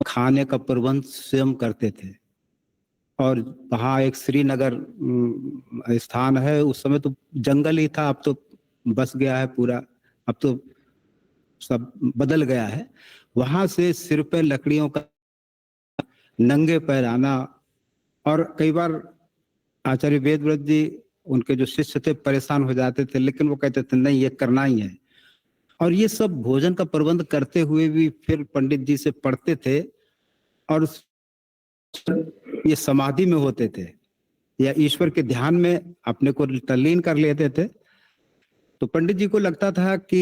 खाने का प्रबंध स्वयं करते थे और वहाँ एक श्रीनगर स्थान है, उस समय तो जंगल ही था, अब तो बस गया है पूरा, अब तो सब बदल गया है। वहां से सिर पे लकड़ियों का नंगे पैर आना, और कई बार आचार्य वेदव्रत जी उनके जो शिष्य थे परेशान हो जाते थे, लेकिन वो कहते थे नहीं, ये करना ही है। और ये सब भोजन का प्रबंध करते हुए भी फिर पंडित जी से पढ़ते थे, और ये समाधि में होते थे या ईश्वर के ध्यान में अपने को तल्लीन कर लेते थे। तो पंडित जी को लगता था कि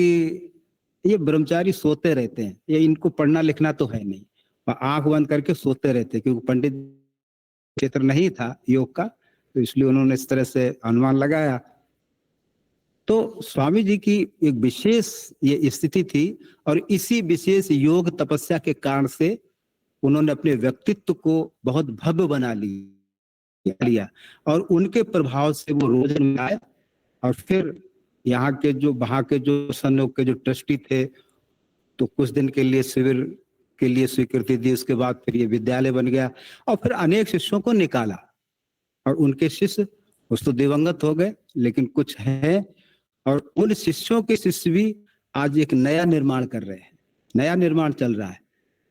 ये ब्रह्मचारी सोते रहते हैं, ये इनको पढ़ना लिखना तो है नहीं, और आंख बंद करके सोते रहते, क्योंकि पंडित क्षेत्र नहीं था योग का, तो इसलिए उन्होंने इस तरह से अनुमान लगाया। तो स्वामी जी की एक विशेष ये स्थिति थी, और इसी विशेष योग तपस्या के कारण से उन्होंने अपने व्यक्तित्व को बहुत भव्य बना लिया, और उनके प्रभाव से वो रोज में आए। और फिर यहाँ के जो वहाँ के जो संयोग के जो ट्रस्टी थे, तो कुछ दिन के लिए शिविर के लिए स्वीकृति दी, उसके बाद फिर ये विद्यालय बन गया, और फिर अनेक शिष्यों को निकाला, और उनके शिष्य कुछ तो दिवंगत हो गए, लेकिन कुछ हैं, और उन शिष्यों के शिष्य भी आज एक नया निर्माण कर रहे हैं, नया निर्माण चल रहा है।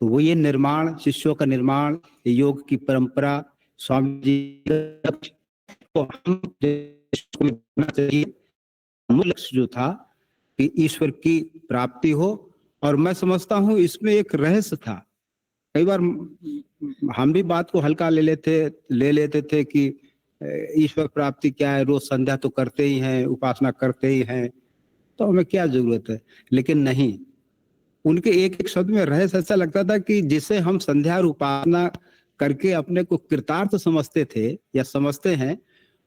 तो वो ये निर्माण, शिष्यों का निर्माण, योग की परंपरा, स्वामी जी को मूल लक्ष्य जो था कि ईश्वर की प्राप्ति हो। और मैं समझता हूँ इसमें एक रहस्य था। कई बार हम भी बात को हल्का ले लेते थे कि ईश्वर प्राप्ति क्या है, रोज संध्या तो करते ही हैं, उपासना करते ही हैं, तो हमें क्या जरूरत है। लेकिन नहीं, उनके एक एक शब्द में रहस्य ऐसा लगता था कि जिसे हम संध्या और उपासना करके अपने को कृतार्थ समझते थे या समझते हैं,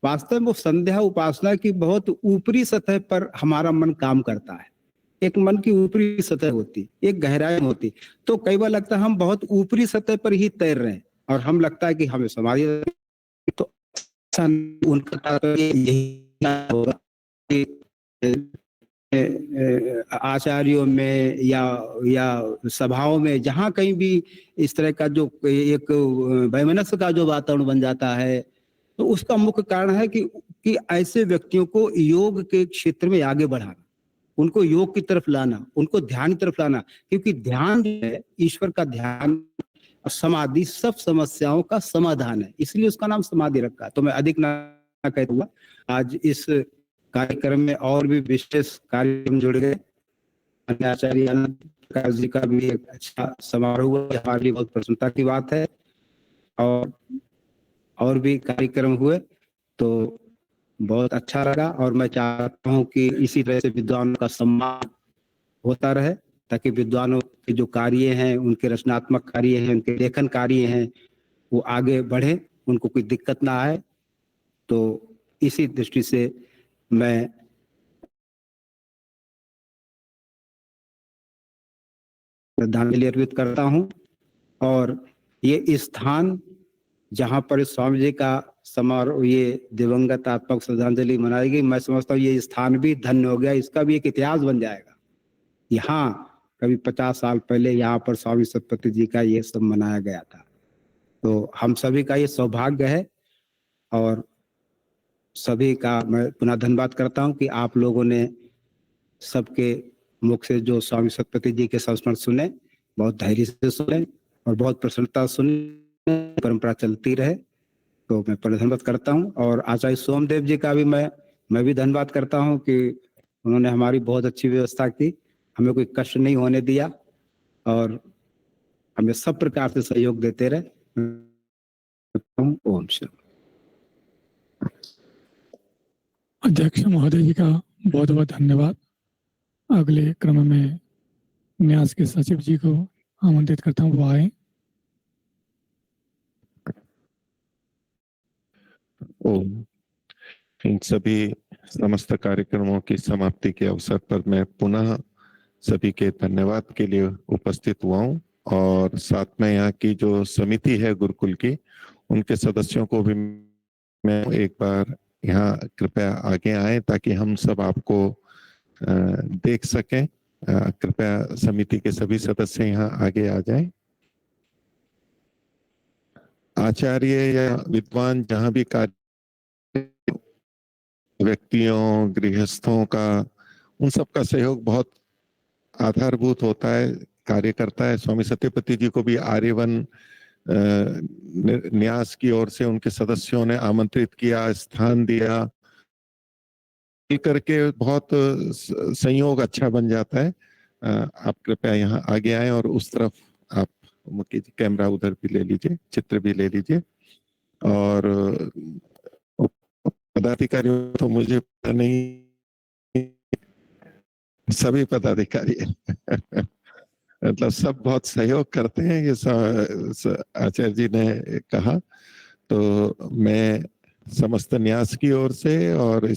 वास्तव में वो संध्या उपासना की बहुत ऊपरी सतह पर हमारा मन काम करता है। एक मन की ऊपरी सतह होती, एक गहराई होती। तो कई बार लगता है हम बहुत ऊपरी सतह पर ही तैर रहे हैं, और हम लगता है कि हमें समाधि, तो उनका यही होगा कि आचार्यों में या सभाओं में जहां कहीं भी इस तरह का जो एक वैमनस्य का जो वातावरण बन जाता है, तो उसका मुख्य कारण है कि ऐसे व्यक्तियों को योग के क्षेत्र में आगे बढ़ाना, उनको योग की तरफ लाना, उनको ध्यान की तरफ लाना। क्योंकि ध्यान जो है, ईश्वर का ध्यान और समाधि सब समस्याओं का समाधान है, इसलिए उसका नाम समाधि रखा। तो मैं अधिक ना कहूंगा, आज इस कार्यक्रम में और भी विशेष कार्यक्रम जुड़ गए। आचार्य आनंद प्रकाश जी का भी एक अच्छा समारोह हुआ, हमारे लिए बहुत प्रसन्नता की बात है। और भी कार्यक्रम हुए तो बहुत अच्छा लगा, और मैं चाहता हूँ कि इसी तरह से विद्वानों का सम्मान होता रहे, ताकि विद्वानों के जो कार्य हैं, उनके रचनात्मक कार्य हैं, उनके लेखन कार्य हैं, वो आगे बढ़े, उनको कोई दिक्कत ना आए। तो इसी दृष्टि से मैं श्रद्धांजलि अर्पित करता हूँ। और ये स्थान जहाँ पर स्वामी जी का समारोह, ये दिवंगत आत्मा को श्रद्धांजलि मनाई गई, मैं समझता हूँ ये स्थान भी धन्य हो गया, इसका भी एक इतिहास बन जाएगा। यहाँ कभी 50 साल पहले यहाँ पर स्वामी सतपति जी का ये सब मनाया गया था। तो हम सभी का ये सौभाग्य है, और सभी का मैं पुनः धन्यवाद करता हूँ कि आप लोगों ने सबके मुख से जो स्वामी सतपति जी के संस्मरण सुने, बहुत धैर्य से सुने और बहुत प्रसन्नता सुने, परंपरा चलती रहे। तो मैं धन्यवाद करता हूँ। और आचार्य सोमदेव जी का भी मैं भी धन्यवाद करता हूँ कि उन्होंने हमारी बहुत अच्छी व्यवस्था की, हमें कोई कष्ट नहीं होने दिया, और हमें सब प्रकार से सहयोग देते रहे। ओम शांति। अध्यक्ष महोदय जी का बहुत बहुत धन्यवाद। अगले क्रम में न्यास के सचिव जी को आमंत्रित करता हूँ, वो आए। इन सभी समस्त कार्यक्रमों की समाप्ति के अवसर पर मैं पुनः सभी के धन्यवाद के लिए उपस्थित हुआ हूँ, और साथ में यहाँ की जो समिति है गुरुकुल की, उनके सदस्यों को भी मैं एक बार यहाँ कृपया आगे आए ताकि हम सब आपको देख सकें। कृपया समिति के सभी सदस्य यहाँ आगे आ जाएं। आचार्य या विद्वान जहाँ भी कार्य, व्यक्तियों गृहस्थों का, उन सब का सहयोग बहुत आधारभूत होता है, कार्य करता है। स्वामी सत्यपति जी को भी आर्यवन न्यास की ओर से उनके सदस्यों ने आमंत्रित किया, स्थान दिया, मिल करके बहुत संयोग अच्छा बन जाता है। आप कृपया यहाँ आगे आए और उस तरफ आप मुकेश जी कैमरा उधर भी ले लीजिए, चित्र भी ले लीजिए। और पदाधिकारियों तो मुझे पता नहीं, सभी पदाधिकारी मतलब सब बहुत सहयोग करते हैं, ये आचार्य जी ने कहा। तो मैं समस्त न्यास की ओर से और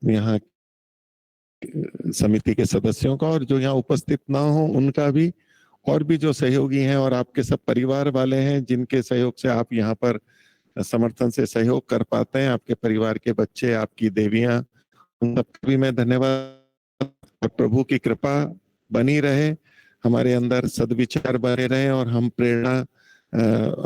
यहाँ समिति के सदस्यों का और जो यहाँ उपस्थित ना हो उनका भी, और भी जो सहयोगी हैं और आपके सब परिवार वाले हैं जिनके सहयोग से आप यहाँ पर समर्थन से सहयोग कर पाते हैं, आपके परिवार के बच्चे, आपकी देवियां, उन सबका भी मैं धन्यवाद। और प्रभु की कृपा बनी रहे, हमारे अंदर सद्विचार बने रहे और हम प्रेरणा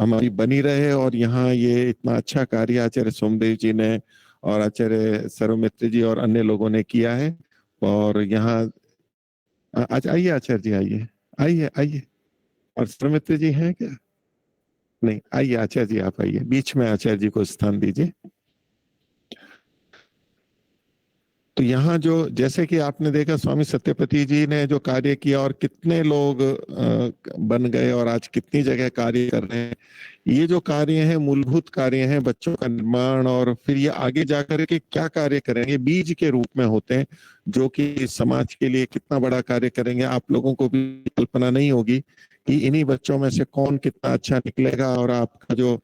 हमारी बनी रहे। और यहाँ ये इतना अच्छा कार्य आचार्य सोमदेव जी ने और आचार्य सर्वमित्र जी और अन्य लोगों ने किया है। और यहाँ आज आइए आचार्य जी, आइए आइए आइए। और सर्वमित्र जी हैं क्या? नहीं, आइए आचार्य जी, आप आइए, बीच में आचार्य जी को स्थान दीजिए। तो यहाँ जो, जैसे कि आपने देखा स्वामी सत्यपति जी ने जो कार्य किया और कितने लोग बन गए और आज कितनी जगह कार्य कर रहे हैं, ये जो कार्य है मूलभूत कार्य है, बच्चों का निर्माण, और फिर ये आगे जाकर के क्या कार्य करेंगे बीज के रूप में होते हैं, जो कि समाज के लिए कितना बड़ा कार्य करेंगे। आप लोगों को भी कल्पना नहीं होगी कि इन्हीं बच्चों में से कौन कितना अच्छा निकलेगा और आपका जो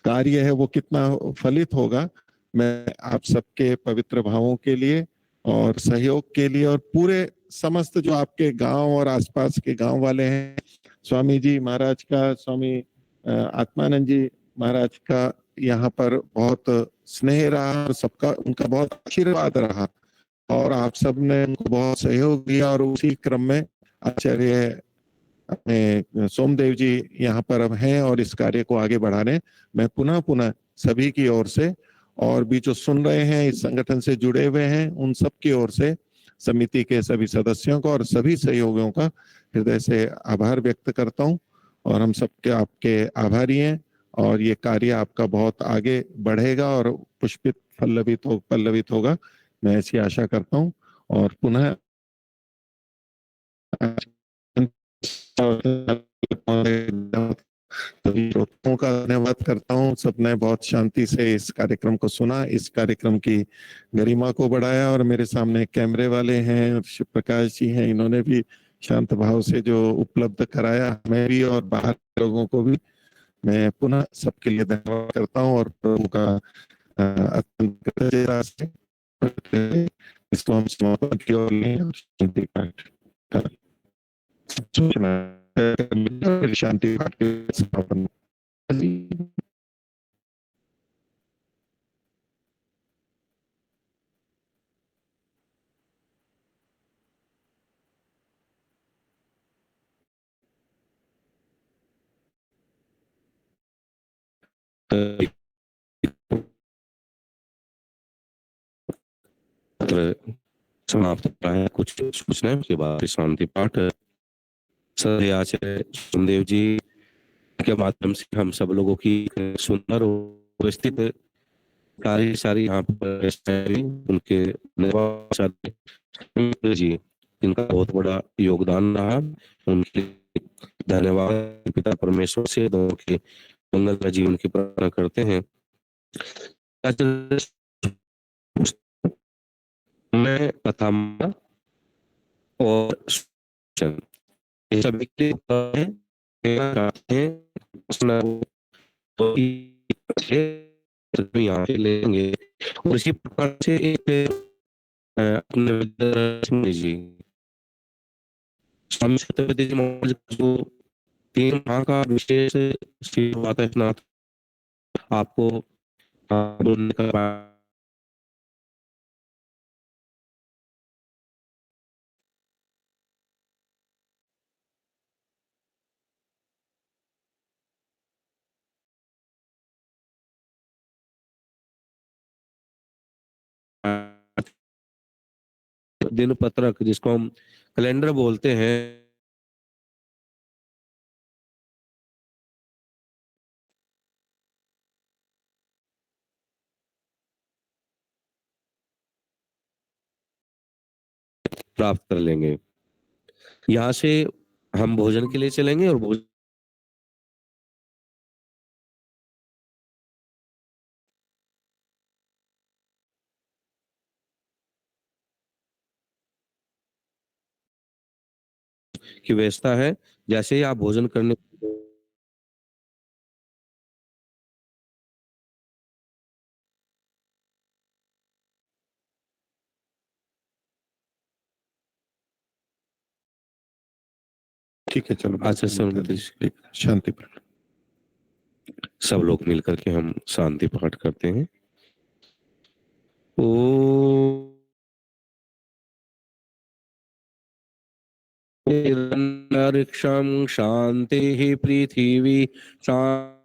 कार्य है वो कितना फलित होगा। मैं आप सबके पवित्र भावों के लिए और सहयोग के लिए और पूरे समस्त जो आपके गांव और आसपास के गांव वाले हैं, स्वामी जी महाराज का, स्वामी आत्मानंद जी महाराज का यहाँ पर बहुत स्नेह रहा और सबका उनका बहुत आशीर्वाद रहा और आप सब ने उनको बहुत सहयोग दिया। और उसी क्रम में आचार्य अपने सोमदेव जी यहाँ पर अब हैं और इस कार्य को आगे बढ़ा रहे हैं। मैं पुनः पुनः सभी की ओर से और भी जो सुन रहे हैं इस संगठन से जुड़े हुए हैं उन सब की ओर से, समिति के सभी सदस्यों का और सभी सहयोगियों का हृदय से आभार व्यक्त करता हूँ। और हम सबके आपके आभारी हैं और ये कार्य आपका बहुत आगे बढ़ेगा और पुष्पित पल्लवित होगा, मैं ऐसी आशा करता हूँ। और पुनः सभी श्रोताओं का धन्यवाद करता हूँ। सबने बहुत शांति से इस कार्यक्रम को सुना, इस कार्यक्रम की गरिमा को बढ़ाया। और मेरे सामने कैमरे वाले हैं, शिव प्रकाश जी हैं, इन्होंने भी शांत भाव से जो उपलब्ध कराया हमें भी और बाहर के लोगों को भी, मैं पुनः सबके लिए धन्यवाद करता हूँ। और प्रभु का अत्यंत कृतज्ञता से इसको हम समापन की ओर लें और शांति पाठ करें। शांति पाठ के समापन। समाप्त होता है, कुछ सूचना के बाद शांति पाठ सर आचार्य सोमदेव जी के माध्यम से हम सब लोगों की सुंदर उपस्थित सारी सारी यहाँ पर उनके जी, इनका बहुत बड़ा योगदान रहा, उनके धन्यवाद पिता परमेश्वर से दोनों के मंगल जीवन की प्रार्थना करते हैं। मैं कथा और ये सब यहाँ पे लेंगे और इसी प्रकार से एक अपने जी स्वामी सत्यपति जी महाराज जो 3 माह का विशेष आपको बोलने का दिन पत्रक, जिसको हम कैलेंडर बोलते हैं, प्राप्त कर लेंगे। यहाँ से हम भोजन के लिए चलेंगे और भोजन की व्यवस्था है। जैसे ही आप भोजन करने ठीक है, चलो आचार्य संगति शांति पाठ। सब लोग मिलकर के हम शांति पाठ करते हैं। ओ अंतरिक्षं शांति पृथिवी शांति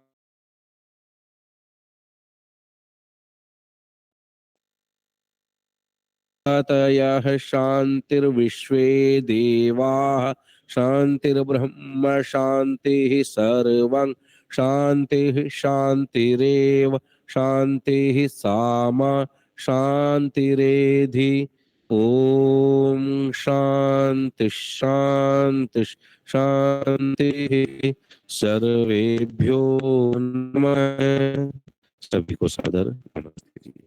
तयः शांतिर्विश्वे देवाः शांतिर्ब्रह्म शांतिः सर्वं शांतिः शांतिरेव शांतिः सामा शांतिरेधि। ओम शांति शांति शांति। सर्वेभ्यो नमः। सभी को सादर नमस्ते।